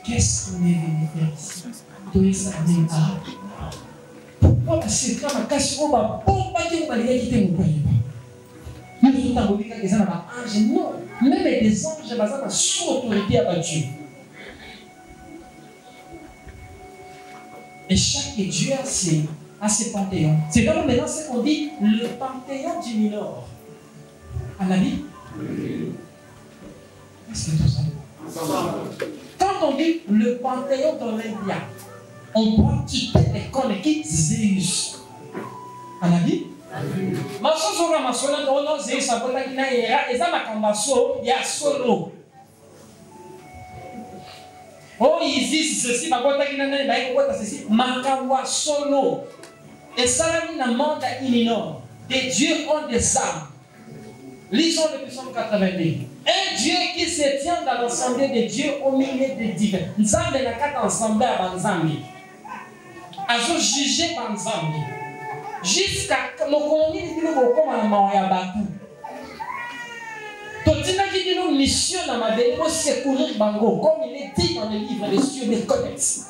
Qu'est-ce qu'on est venu faire ici? Pourquoi c'est comme un cache au bas, pour pas que vous allez quitter mon pays. Nous sommes en train de dire que non, même des anges basés sur l'autorité à Dieu. Et chaque Dieu a ses panthéons. C'est donc maintenant ce qu'on dit le panthéon du Minor. On a dit? Est-ce que tout ça? Quand on dit le panthéon d'Olympia, on doit quitter les corps qui Zeus. On a dit? Masozoka masona tono Zeus apotaki na era eza makambaso ya solo. Oh Isis ceci bakotaki na nani baye kokota ceci makamwa solo. Et ça na monde imminent. Des dieux ont des âmes. Lisons le psaume 82. Un Dieu qui se tient dans l'assemblée des dieux au milieu des divins. Nzambe na kata ensemble à Banzambi. Azo juger Banzambi. Jusqu'à Mokongi dit nous comme à Mawaya Batou. Totina qui dit nous mission dans ma vie pour secourir Bango, comme il est dit dans le livre des cieux des codex.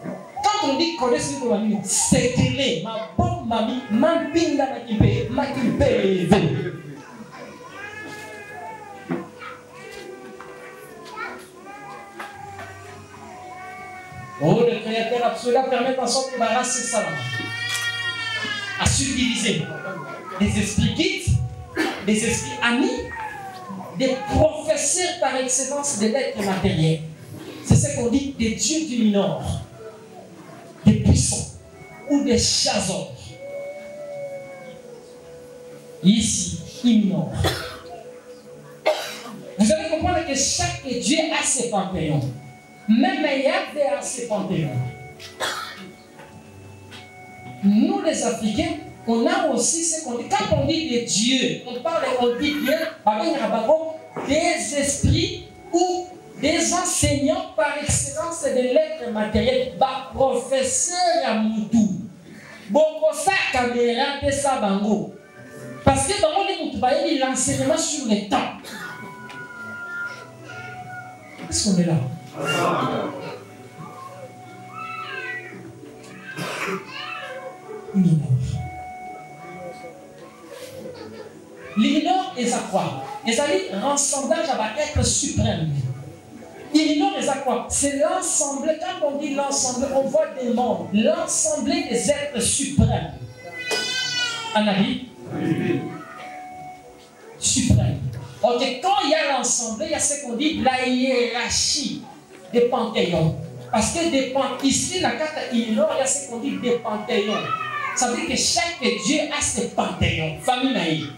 Quand on dit codex, c'est qu'il est ma bonne mamie, ma pinga ma kimpe. Oh, le Créateur absolu permet en sorte que la race c'est ça. À subdiviser des esprits guides, des esprits amis, des professeurs par excellence de l'être matériel. C'est ce qu'on dit des dieux du Nord, des puissants ou des chazors. Ici, imminent. Vous allez comprendre que chaque Dieu a ses panthéons. Même Yahvé a ses panthéons. Nous les Africains, on a aussi ce qu'on dit. Quand on dit des dieux, on dit bien des esprits ou des enseignants par excellence de l'être matériel, professeur à Moutou. Beaucoup ça caméra de ça bango. Parce que bango les Moutou il l'enseignement sur le temps. Est-ce qu'on est là? L'ignorant est à quoi? Les amis, rassemblage va être suprême. L'ignorant est à quoi? C'est l'ensemble, quand on dit l'ensemble, on voit des mondes, l'ensemble des êtres suprêmes. Un avis? Suprême. Ok, quand il y a l'ensemble, il y a ce qu'on dit la hiérarchie des panthéons. Parce que ici, dans la carte ignorant, il y a ce qu'on dit des panthéons. Ça veut dire que chaque Dieu a ses panthéons. Famille naïve.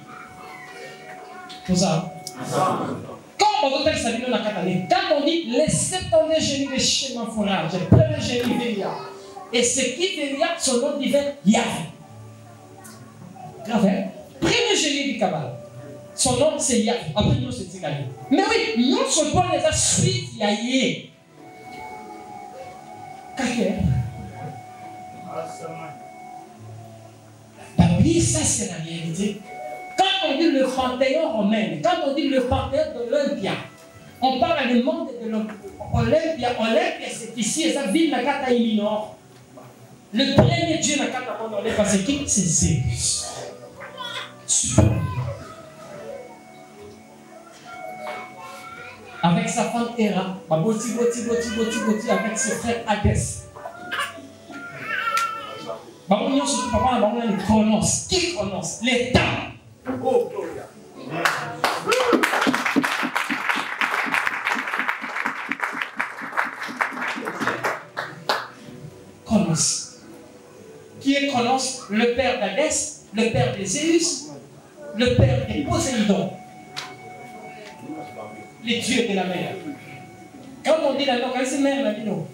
Tout ça. Quand on dit les 70 génies de schéma forage, le premier génie Vélia, et ce qui Vélia, son nom divin, Yahvé. Grave, hein? Premier génie du Kabbalah, son nom c'est Yahvé. Après, nous c'est Tigali. Mais oui, nous sommes les suite Yahvé. Oui, ça c'est la réalité. Quand on dit le panthéon romain, quand on dit le panthéon d'Olympia, on parle du monde de l'Olympia. Olympia, c'est ici, et ça ville la Kata Minor. Le premier dieu de la Kata Minor, c'est qui? C'est Zeus. Super. Avec sa femme Héra, boti, avec ses frères Hadès. Bah, on surtout papa, on a le Chronos. Qui Chronos? Les temps. Oh, Gloria. Chronos. Qui est Chronos? Le père d'Hadès, le père de Zeus, le père de Poséidon. Les dieux de la mer. Quand on dit la mer, c'est mer, la Mino.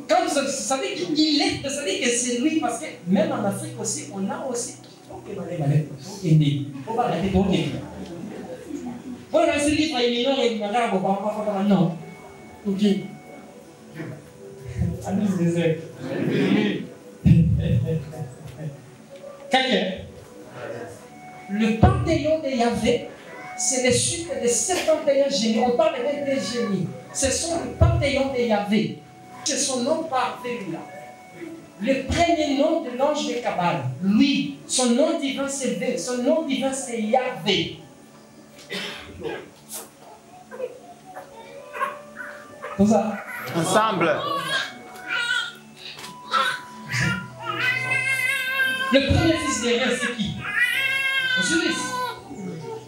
Quand ça veut dire qu'il est, ça veut dire que c'est lui, parce que même en Afrique aussi, on a aussi. Ok, on va arrêter de dire. On a ce livre, il est non. Ok. Allez, désert. Quelqu'un. Le panthéon de Yahvé, c'est les suites des 71 génies. On parle des génies. Ce sont les panthéons de Yahvé. C'est son nom parfait, là. Le premier nom de l'ange de Kabbal. Lui, son nom divin c'est V. Son nom divin c'est Yahvé. Tout ça. Ensemble. Le premier fils d'Érien, c'est qui? Osiris.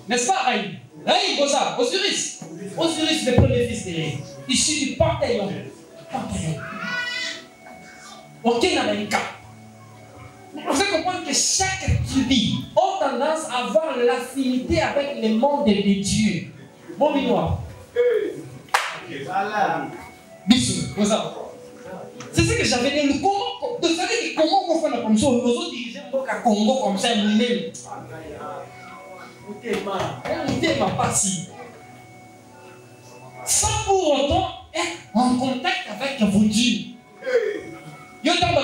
N'est-ce pas, Aïe? Aïe, Boza, Osiris. Osiris, le premier fils d'Érien. Issu du Panthéon. Ok, Namaïka. Vous allez comprendre que chaque tribu a tendance à avoir l'affinité avec le monde des dieux. Bon, Binois. Bissou, Boza. C'est ce que j'avais dit. Vous savez comment on fait comme ça? Nous autres dirigeants au Congo comme ça, nous-mêmes. On pas si. Sans pour autant être en contact avec vos dieux. Je ne parle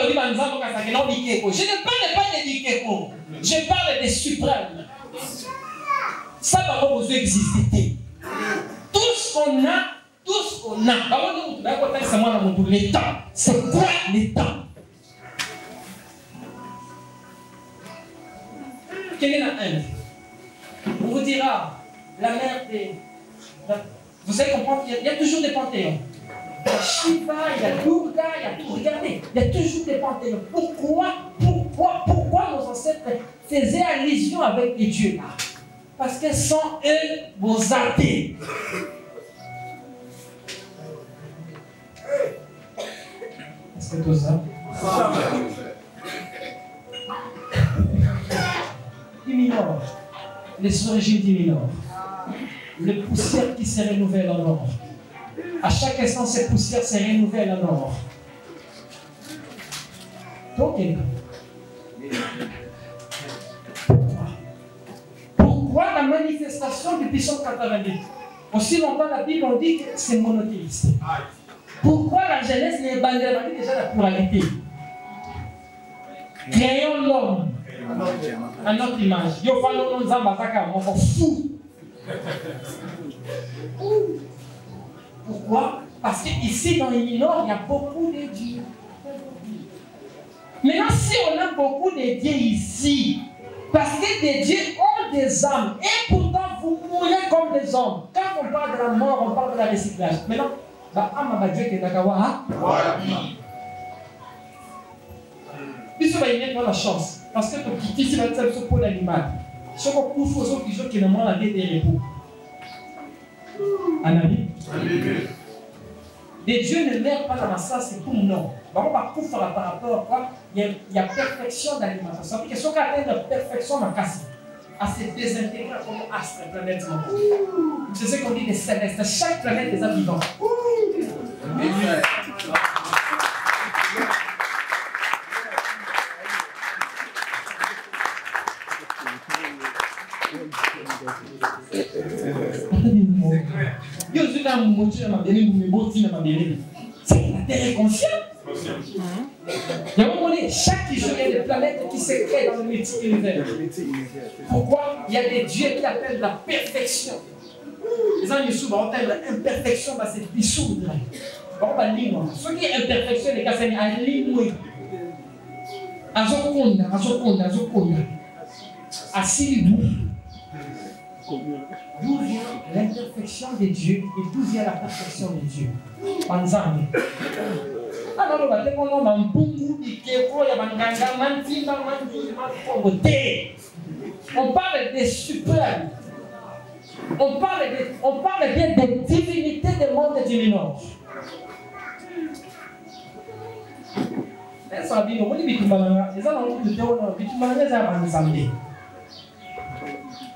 pas des Dikeko. Je parle des suprêmes. Ça va pas vous exister. Tout ce qu'on a. Le temps. C'est quoi le temps? Quelle est la Inde? On vous dira, la mère des... Vous allez comprendre, il y a toujours des panthéons. Il y a Shiva, il y a Durga, il y a tout. Regardez, il y a toujours des panthéons. Pourquoi nos ancêtres faisaient allusion avec les dieux là? Parce que sans eux, vous athées. Est-ce que tout ça? Diminore. Les origines diminore. Le poussière qui se renouvelle en or. À chaque instant, ces poussières se renouvellent en or. Donc, pourquoi la manifestation du puissant 90? Aussi longtemps, la Bible, on dit que c'est monothéiste. Pourquoi la jeunesse n'est pas déjà la pluralité? Créons l'homme à notre image. Yo fallo nous ambataka, on s'en fout. Pourquoi? Parce qu'ici dans les mineurs, il y a beaucoup de dieux. Maintenant, si on a beaucoup de dieux ici, parce que des dieux ont des âmes, et pourtant vous mourrez comme des hommes. Quand on parle de la mort, on parle de la recyclage. Maintenant, Dieu qui est d'accord, puis ça va y mettre la chance. Parce que ton petit fils va être sur pour l'animal. Ce qu'on couvre aux autres qui ne mangent la vie des repos. Un ami? Les dieux ne meurent pas dans la salle, c'est pour non. On va couvrir par rapport à quoi? Il y a perfection d'alimentation. Ça veut dire que ce qu'on atteint de perfection dans le cas, à se désintégrer comme astre, planète. C'est ce qu'on dit des célestes. Chaque planète est vivant. C'est la Terre est consciente. Il y a un moment donné, chaque jour, il y a des planètes qui se créent dans le multi-univers. Pourquoi? Il y a des dieux qui appellent la perfection. Les gens qui sont en termes d'imperfection, c'est dissoudre. Ce qui est imperfection, les cas, c'est à l'île. Azokonda. Assis d'où vient l'imperfection des dieux et d'où vient la perfection des dieux? Panzani. On parle des suprêmes. On parle bien des divinités des mondes du Nord.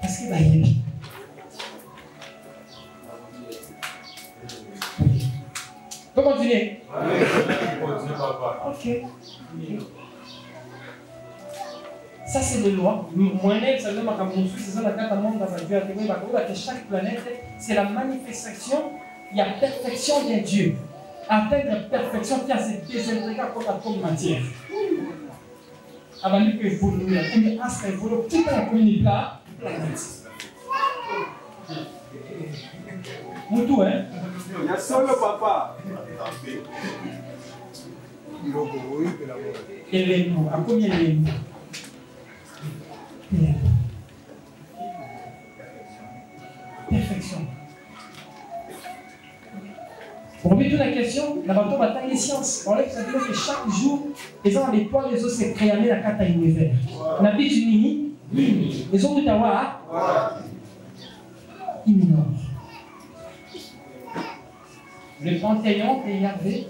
Parce que on peut continuer? Ok. Ça, c'est des lois. Chaque planète, c'est la manifestation, il y a perfection des dieux. Atteindre la perfection qui a cette désintégrer contre la toute matière. Avant que évoluer, comme astre évolue, tout est communiqué là. Moutou, hein? Il y a solo papa. Élément. À combien d'éléments? Perfection. Pour remettre la question, la bateau bataille les sciences. On a dit que chaque jour, les gens les poids, les autres se créent la carte à l'univers. On habite une mini, les autres d'Ottawa, imminent. Le panthéon de Yahvé,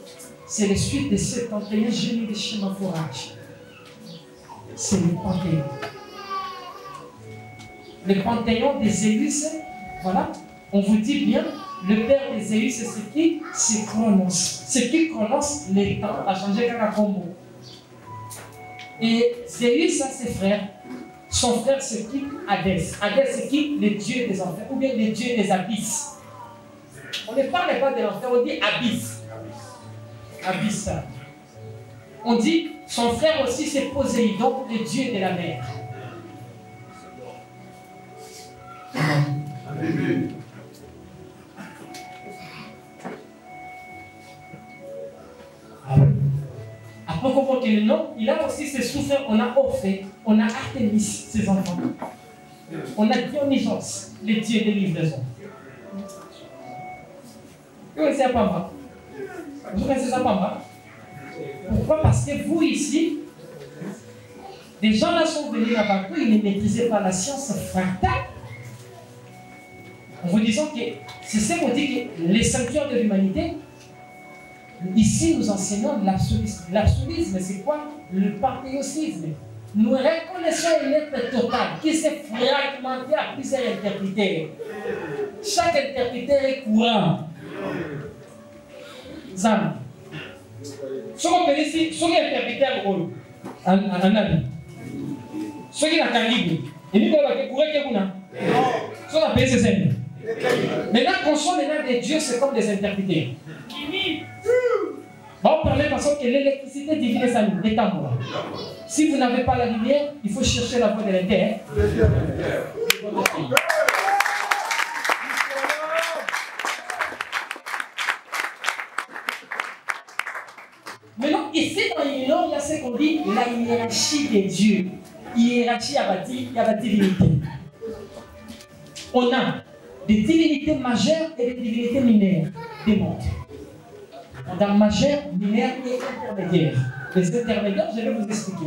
c'est la suite des 71 génies de chemin forage. C'est le panthéon. Le panthéon des élus, voilà, on vous dit bien, le père des élus, c'est ce qui se prononce. Ce qui prononce les temps a changé Kakakombo. Et Zéus, ça c'est frère. Son frère, c'est qui? Hadès. Hadès, c'est qui? Le dieu des enfers, ou bien le dieu des abysses. On ne parle pas de l'enfer, on dit abysse. Abysse. On dit, son frère aussi, c'est Poséidon, le dieu de la mer. Amen. Après qu'on voit que le nom, il a aussi ses souffrants. On a Orphée, on a Artémis, ses enfants. On a Dionysos, le dieu des livraisons. Vous connaissez ça pas mal? Vous connaissez ça pas mal? Pourquoi? Parce que vous ici, des gens là sont venus là-bas, ils ne maîtrisaient pas la science fractale. En vous disant que c'est ce qu'on dit que les sanctuaires de l'humanité, ici nous enseignons l'absoluisme. L'absoluisme, c'est quoi? Le panthéosisme. Nous reconnaissons un être total qui s'est fragmenté à plusieurs interpréteurs. Chaque interpréteur est courant. Zan. Ce qu'on peut dire ici, ce qui est interpréteur rôle, en avis. Ce qui est la libre. Et nous, on va courir que vous n'avez. Ce qu'on appelle ces aimes. Maintenant, qu'on soit maintenant des dieux, c'est comme des interpréteurs. On parlait parce que l'électricité divine est sa lumière, les tambours. Si vous n'avez pas la lumière, il faut chercher la voie de la terre. Maintenant, ici dans l'Union, il y a ce qu'on dit la hiérarchie des dieux. Hiérarchie à la divinité. On a des divinités majeures et des divinités mineures des mondes. On a majeur, mineur et intermédiaire. Les intermédiaires, je vais vous expliquer.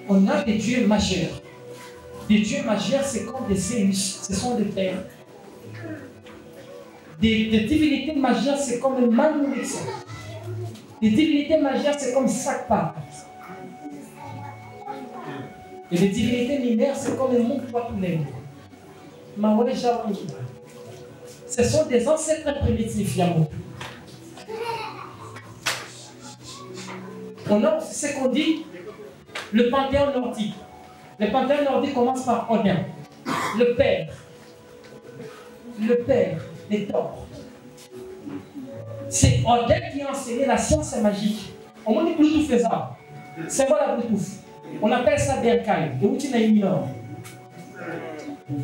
On a des dieux majeurs. Des dieux majeurs, c'est comme des Zéus, ce sont des pères. Des divinités majeures, c'est comme Manouix. Des divinités majeures, c'est comme Sakpa. Et les divinités mineures, c'est comme le monde Toitoulen. Maoué Jaoui. Ce sont des ancêtres primitifs, Yamou. On a aussi ce qu'on dit le panthéon nordique. Le panthéon nordique commence par Odin, le père des torts. C'est Odin qui a enseigné la science magique. On dit Bluetooth fait ça. C'est quoi la Bluetooth? On appelle ça Berkay. Et où tu n'as mineur.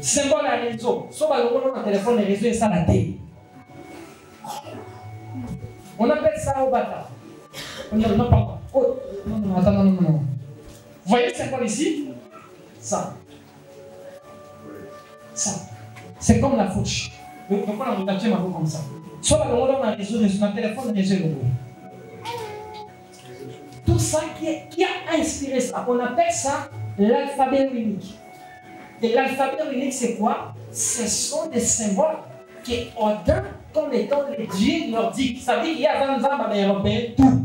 C'est quoi la réseau? Soit on a un téléphone, les réseaux et ça la télé. On appelle ça Obata. On dit non, pardon. Oh, non, attends, non. Vous voyez c'est quoi ici? Ça. C'est comme la fauche. Donc on a un tâche comme ça. Soit on a un réseau, un téléphone, réseau. Tout ça qui a inspiré ça, on appelle ça l'alphabet runique. Et l'alphabet runique, c'est quoi? Ce sont des symboles qui Odin comme étant les dieux nordiques. Ça veut dire qu'il y a dans les Européens tout.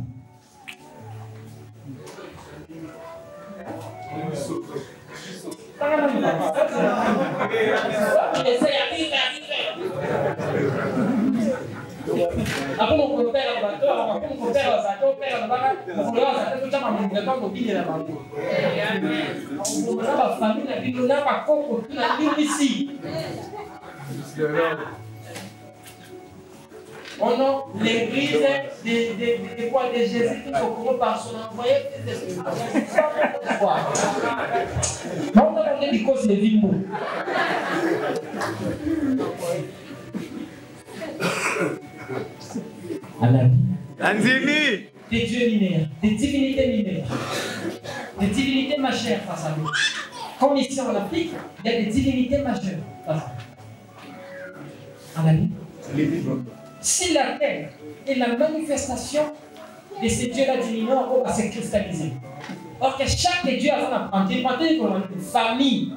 Après mon père le bateau, après mon père le bateau, père le bateau, mon père le bateau, tout ça m'a montré pas mon billet là-bas. On a ma famille, la vie, on n'a pas compris, on a vie ici. On a l'église de Jésus qui sont courus par son envoyé. Non, on a parlé du cause de Vimbo. À la vie. Des dieux dieux linéaires, des divinités linéaires, des divinités majeures face à nous. Comme ici en Afrique, il y a des divinités majeures face à nous. En Afrique. Si la terre est la manifestation de ces dieux-là divins, on va se cristalliser. Or que chaque dieu a son apprenti, une famille.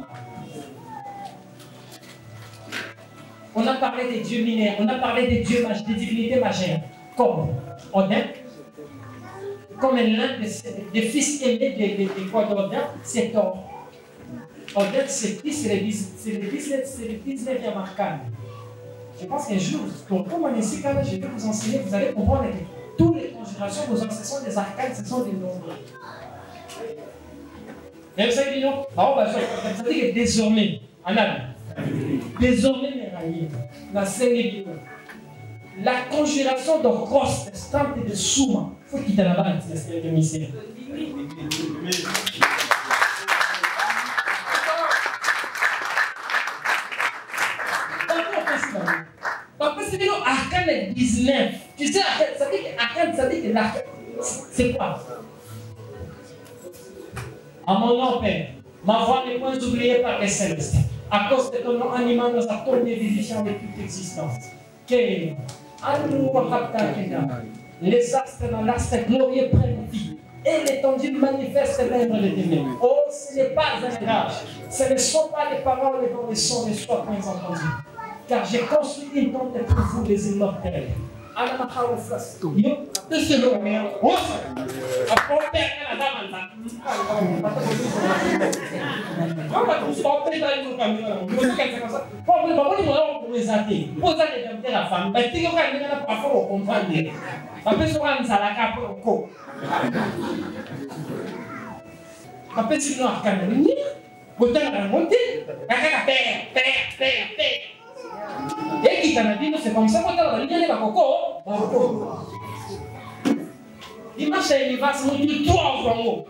On a parlé des dieux linéaires, on a parlé des dieux majeures, des divinités majeures, comme Odin, comme l'un des fils aimés d'Odin, c'est Thor. Odin, c'est le 19e arcane. Je pense qu'un jour, comme on est ici, quand je vais vous enseigner, vous allez comprendre que toutes les conjurations, ce sont des arcanes, ce sont des nombres. Et vous savez, ça dit que désormais, en Allemagne, désormais, mes amis, la conjuration de Rost, Stante et de Souma, il faut quitter la base, c'est le mystère. Parce que Arcane 19, tu sais, ça dit que l'Arcane, c'est quoi? À mon nom, Père, ma voix n'est point oubliée par les célestes, à cause de ton nom animant dans sa tournée vivifiant de toute existence. Que, les astres dans l'astre glorieux prennent vie, et l'étendue manifeste l'œuvre de Dieu. Oh, ce n'est pas un mirage, ce ne sont pas les paroles dont les sons ne soient point entendus. Car j'ai construit une tente pour vous, les immortels. Et qui t'en a dit, c'est comme ça qu'on t'a dit, dimanche, il va se montrer toi en haut.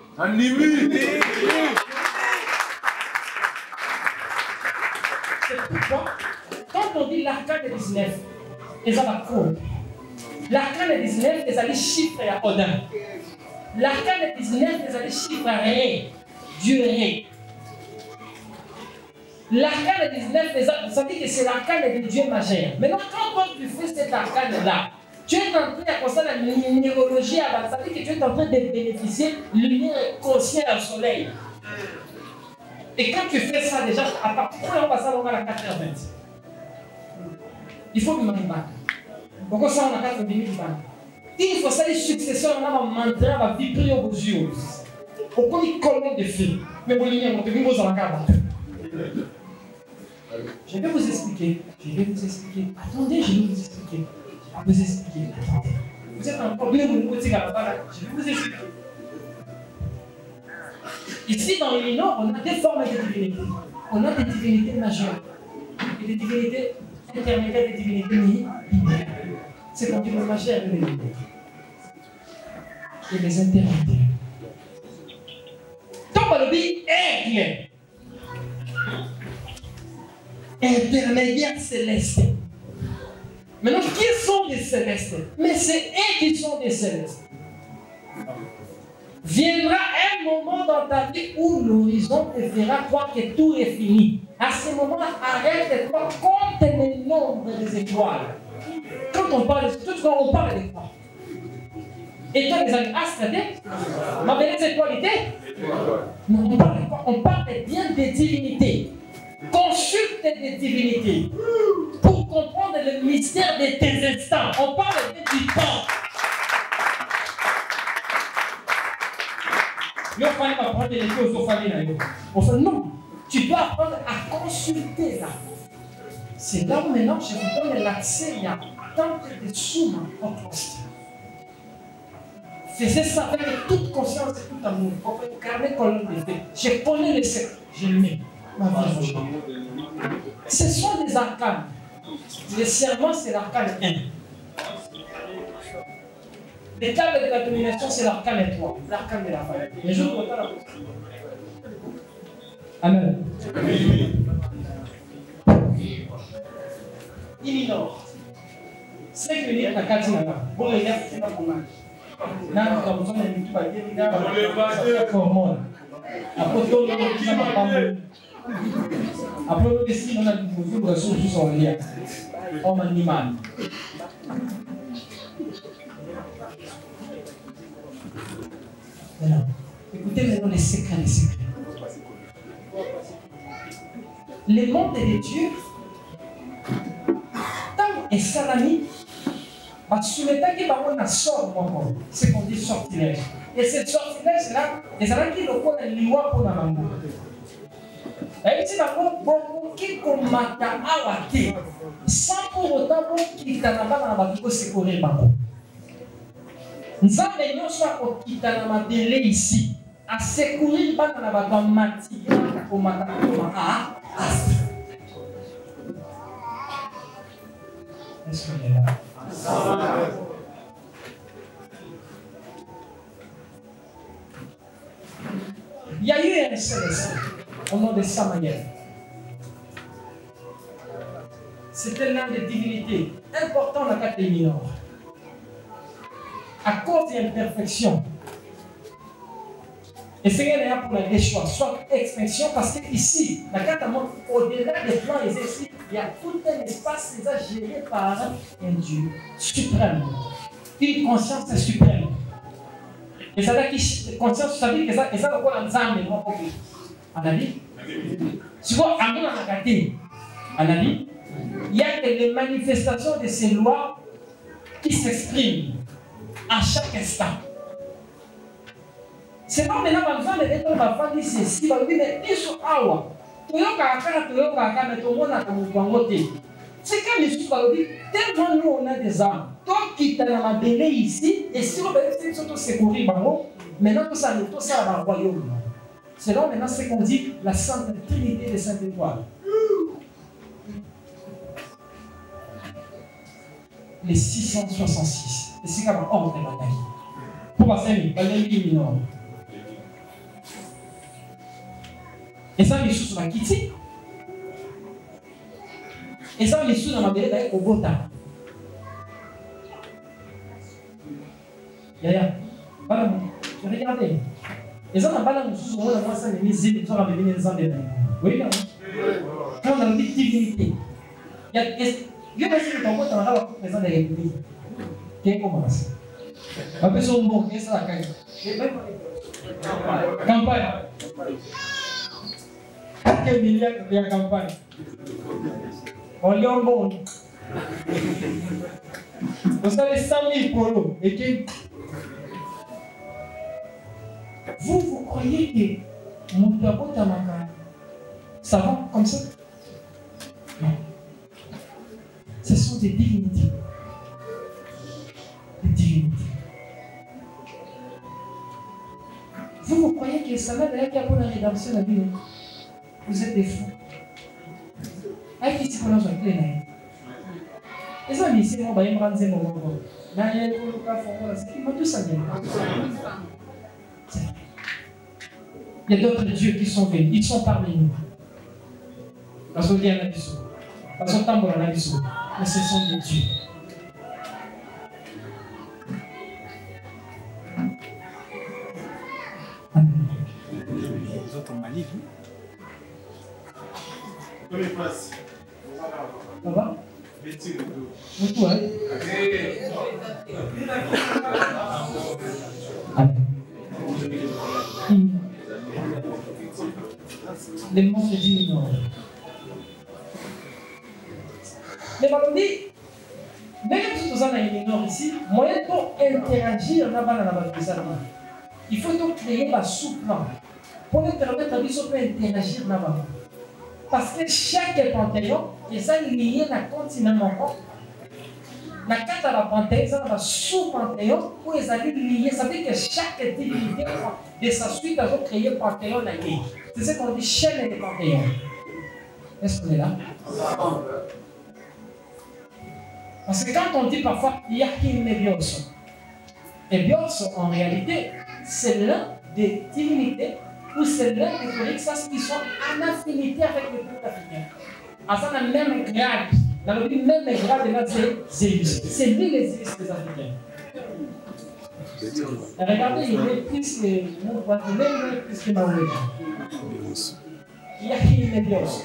C'est pourquoi, quand on dit l'arcane 19, les abacos, l'arcane 19, les allés chiffrer à Odin. L'arcane 19, les allés chiffrer à Ré, Dieu Ré. L'arcane 19, ça dit que c'est l'arcane des dieux majeurs. Maintenant, quand tu fais cet arcane-là, tu es en train de constater la minéralogie avant. Ça dit que tu es en train de bénéficier de lumière consciente au soleil. Et quand tu fais ça déjà, à partir de là, on va savoir à 4h20. Il faut que tu m'en battes. Pourquoi ça, on a 4h20? Il faut ça, les successeurs, on a un mantra, on va vibrer aux yeux. Pourquoi il colle des filles? Mais vous l'avez montré, vous allez je vais vous expliquer. Attendez, je vais vous expliquer. Attendez. Vous êtes un problème au niveau de ces gars-là. Je vais vous expliquer. Ici, dans les Nord, on a des formes de divinités. On a des divinités majeures et des divinités intermédiaires, des divinités mineures. C'est comme les majeures et les mineures. Et les intermédiaires. Donc, on le dit, aigle. Intermédiaires célestes. Maintenant, qui sont des célestes? Mais c'est eux qui sont des célestes. Viendra un moment dans ta vie où l'horizon te fera croire que tout est fini. À ce moment-là, arrête de toi compte le nombre des étoiles. Quand on parle de quoi? On parle de quoi? Étoiles des astres, ma belle étoilité? Non, on parle de quoi? On parle bien des divinités. Consulte des divinités pour comprendre le mystère de tes instants. On parle du temps. Non, tu dois apprendre à consulter là. C'est là où maintenant je vous donne l'accès. Il y a tant de sous en poste. Faisais ça avec toute conscience et tout amour. Pour faire carnet colonne de fait. Je connais les secrets. Je le mets. Ce sont des arcanes. Le serment, c'est l'arcane 1. Les tables de la domination, c'est l'arcane 3. L'arcane de la famille. Mais je vous retrouve la position. Amen. Il ignore. C'est que les Katina, bon, il y a mon âge. Après, on décide, on a une ressource sur son lien. Homme animal. Maintenant, écoutez maintenant les secrets, les secrets. Les mondes de Dieu, tant et salami, c'est qu'on dit sortilège. Et cette sortilège-là, et ça va qui le connaît l'iwa pour la mambo. Et si la mambo, qui commata awate, sans pour autant qu'il t'a pas dans la bâtiment, c'est qu'on est mambo. Nous avons soit au Kitanama délai ici, à secourir dans la bâtiment mati, au matin, est-ce qu'on est là? Il y a eu un seul esprit au nom de Samaël. C'était l'un des divinités importantes dans la carte mineur. À cause de l'imperfection. Et c'est là pour la déchoix, soit extinction, parce que ici, la carte montre au-delà des plans et des esprits, il y a tout un espace déjà géré par un Dieu suprême. Une conscience suprême. Et ça veut dire conscience, ça veut dire que ça va quoi l'ensemble de mon côté. On a dit? Tu vois, à mon académie, on a dit, il y a les manifestations de ces lois qui s'expriment à chaque instant. C'est pas maintenant qu'on va dire que ma femme dit ceci, on va dire mais sur awa. Tu as mais tout le monde a comme côté. C'est comme les choses qu'on dit, tellement nous on a des armes. Toi qui t'as la belé ici, et si on veut surtout secourir, maintenant tout ça va au royaume. C'est là maintenant ce qu'on dit la Sainte Trinité des Saintes Étoiles. Les 666. Et c'est comme ordre de bataille. Pour passer, il y a et ça, les sous sur la kitty. Et ça, les sous dans la belé d'aller au Bota. Yaya, regardez. Et ça, on n'a pas la sous sur moi, ça, les mises, ils ont ramené les ans de l'année. Oui, non? Quand on a une divinité, il y a. Je vais essayer de t'envoyer dans la présence de l'église. Qui commence? On peut se mourir, qu'est-ce que ça a campagne. Quelques milliards de campagne. On lui en bon. Vous avez 100 000 polos. Et que vous croyez que mon tabou tamaka, ça va comme ça? Non. Ce sont des divinités. Des divinités. Vous croyez que ça va d'ailleurs qu'il y a pour la rédemption de la vie? Vous êtes des fous. Avec qui tu connais un clé? Et ça, c'est mon bain, il y a d'autres dieux qui sont venus. Ils sont parmi nous. Parce qu'on dit à la bisou. Parce qu'on tambour à la bisou. Mais ce sont des dieux. Les autres ont mal vu. Ça va? Beaucoup, hein? Les mondes diminuent. Mais on dit, même si nous avons une mineur ici, moyen pour interagir là-bas dans la base. Il faut donc créer un sous-plan pour nous permettre à interagir là-bas. Parce que chaque panthéon est lié à un continent. La carte à la panthéon, c'est un sous-panthéon où ils sont liés. Ça veut dire que chaque divinité de sa suite a créé un panthéon. C'est ce qu'on dit chaîne des panthéons. Est-ce qu'on est là? Parce que quand on dit parfois Yakin et Bios, et Bios en réalité, c'est l'un des divinités ou c'est l'un des chroniques qui sont en affinité avec le peuple africain. À ça, le même grade, dans le même grade de la c'est lui les Iris des Africains. Regardez, il est plus que mon voisin, même plus que ma mère. Il y a une violence.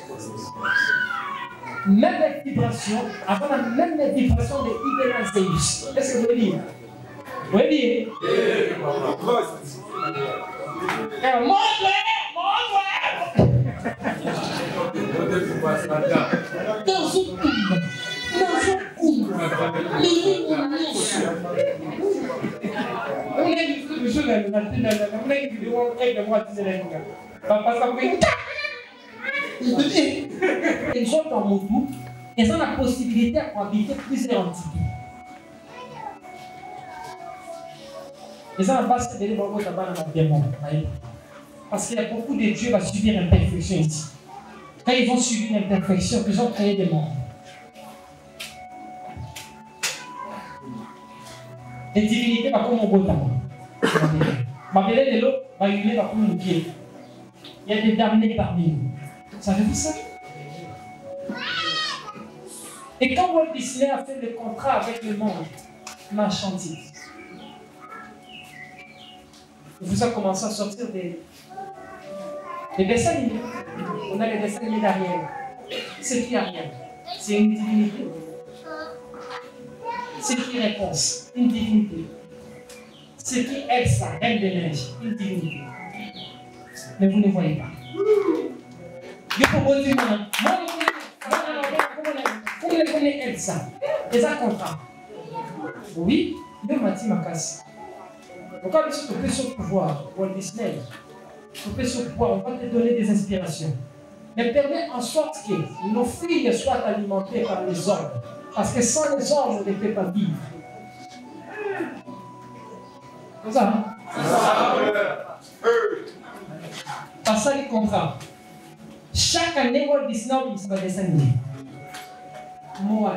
Même les vibrations, avant même les vibrations de Iberazéus. Qu'est-ce que vous voulez dire? Vous voulez dire? Ils sont dans mon tour, ils ont la possibilité d'habiter plusieurs entités. Ils ont la base de l'environnement. Parce qu'il y a beaucoup de dieux qui vont subir l'imperfection ici. Quand ils vont subir l'imperfection, ils ont créé des mondes. Les divinités vont comme au beau temps. Babylone de l'eau va y aller comme un pied. Il y a des damnés parmi nous. Savez-vous ça? Et quand Walt Disney a fait le contrat avec le monde marchandise, il vous a commencé à sortir des dessins animés. On a les dessins animés d'Ariel. C'est qui Ariel? C'est une divinité. C'est qui Réponse? Une divinité. C'est qui Elsa, reine des neiges? Une divinité. Mais vous ne voyez pas. Je propose une main. Vous ne connaissez Elsa. Et ça contrat. Oui, il m'a dit ma casse. Donc quand tu peux sur pouvoir, Walt Disney, tu peux sur pouvoir, on va te donner des inspirations. Mais permet en sorte que nos filles soient alimentées par les hommes. Parce que sans les hommes, on ne peut pas vivre. C'est ça, hein? Par ça, les contrats. Chaque année, Walt Disney va descendre. Moi.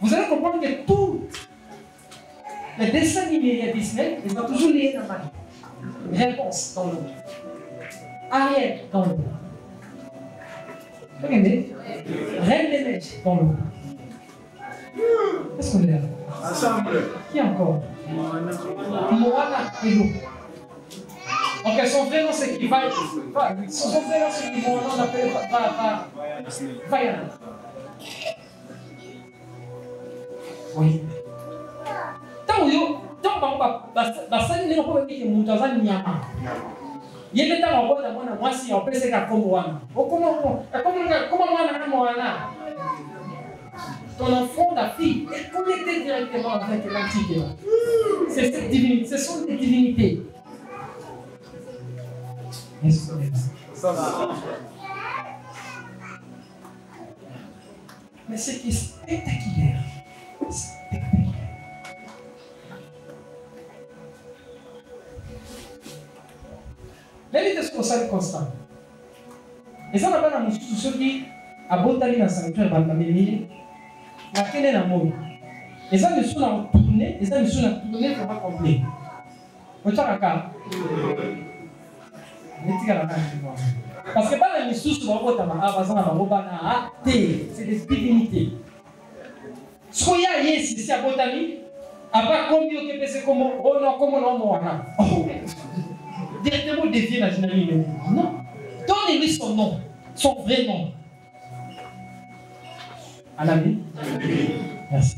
Vous allez comprendre que tous les dessins animés de Disney, ils sont toujours liés dans ma vie. Réponse dans l'eau. Ariel dans l'eau. Regardez. Reine des neiges dans l'eau. Qu'est-ce qu'on est là? Ensemble. Qui encore? Moana et l'eau. Donc son vrai nom c'est qui va. Son vrai nom c'est qui Moana, on appelle Vaiana. Oui. Tant basali ndenge mpo babiki moto aza nyama ye mpe ntango akota mwana mwasi opeseka nkombo wana okoma mwana na mwana. Ton enfant, ta fille, est connectée directement avec l'entité. C'est cette divinité, ce sont des divinités. Mais ce qui est spectaculaire, L'évite ce qu'on s'est constant. Et ça n'a pas dans ceux qui abotali dans sa sanctuaire balbameli, la quelle la mort. Et ça ne sont en tournée, et ça ne sont en tournée pour pas complet. Vous savez quoi? Parce que pas les sous c'est des divinités. Soya yes, c'est à botani. Après combien que c'est comme oh non comme on moana. Directement dévier la génération. Non. Donnez-lui son nom, son vrai nom. Anami. Merci.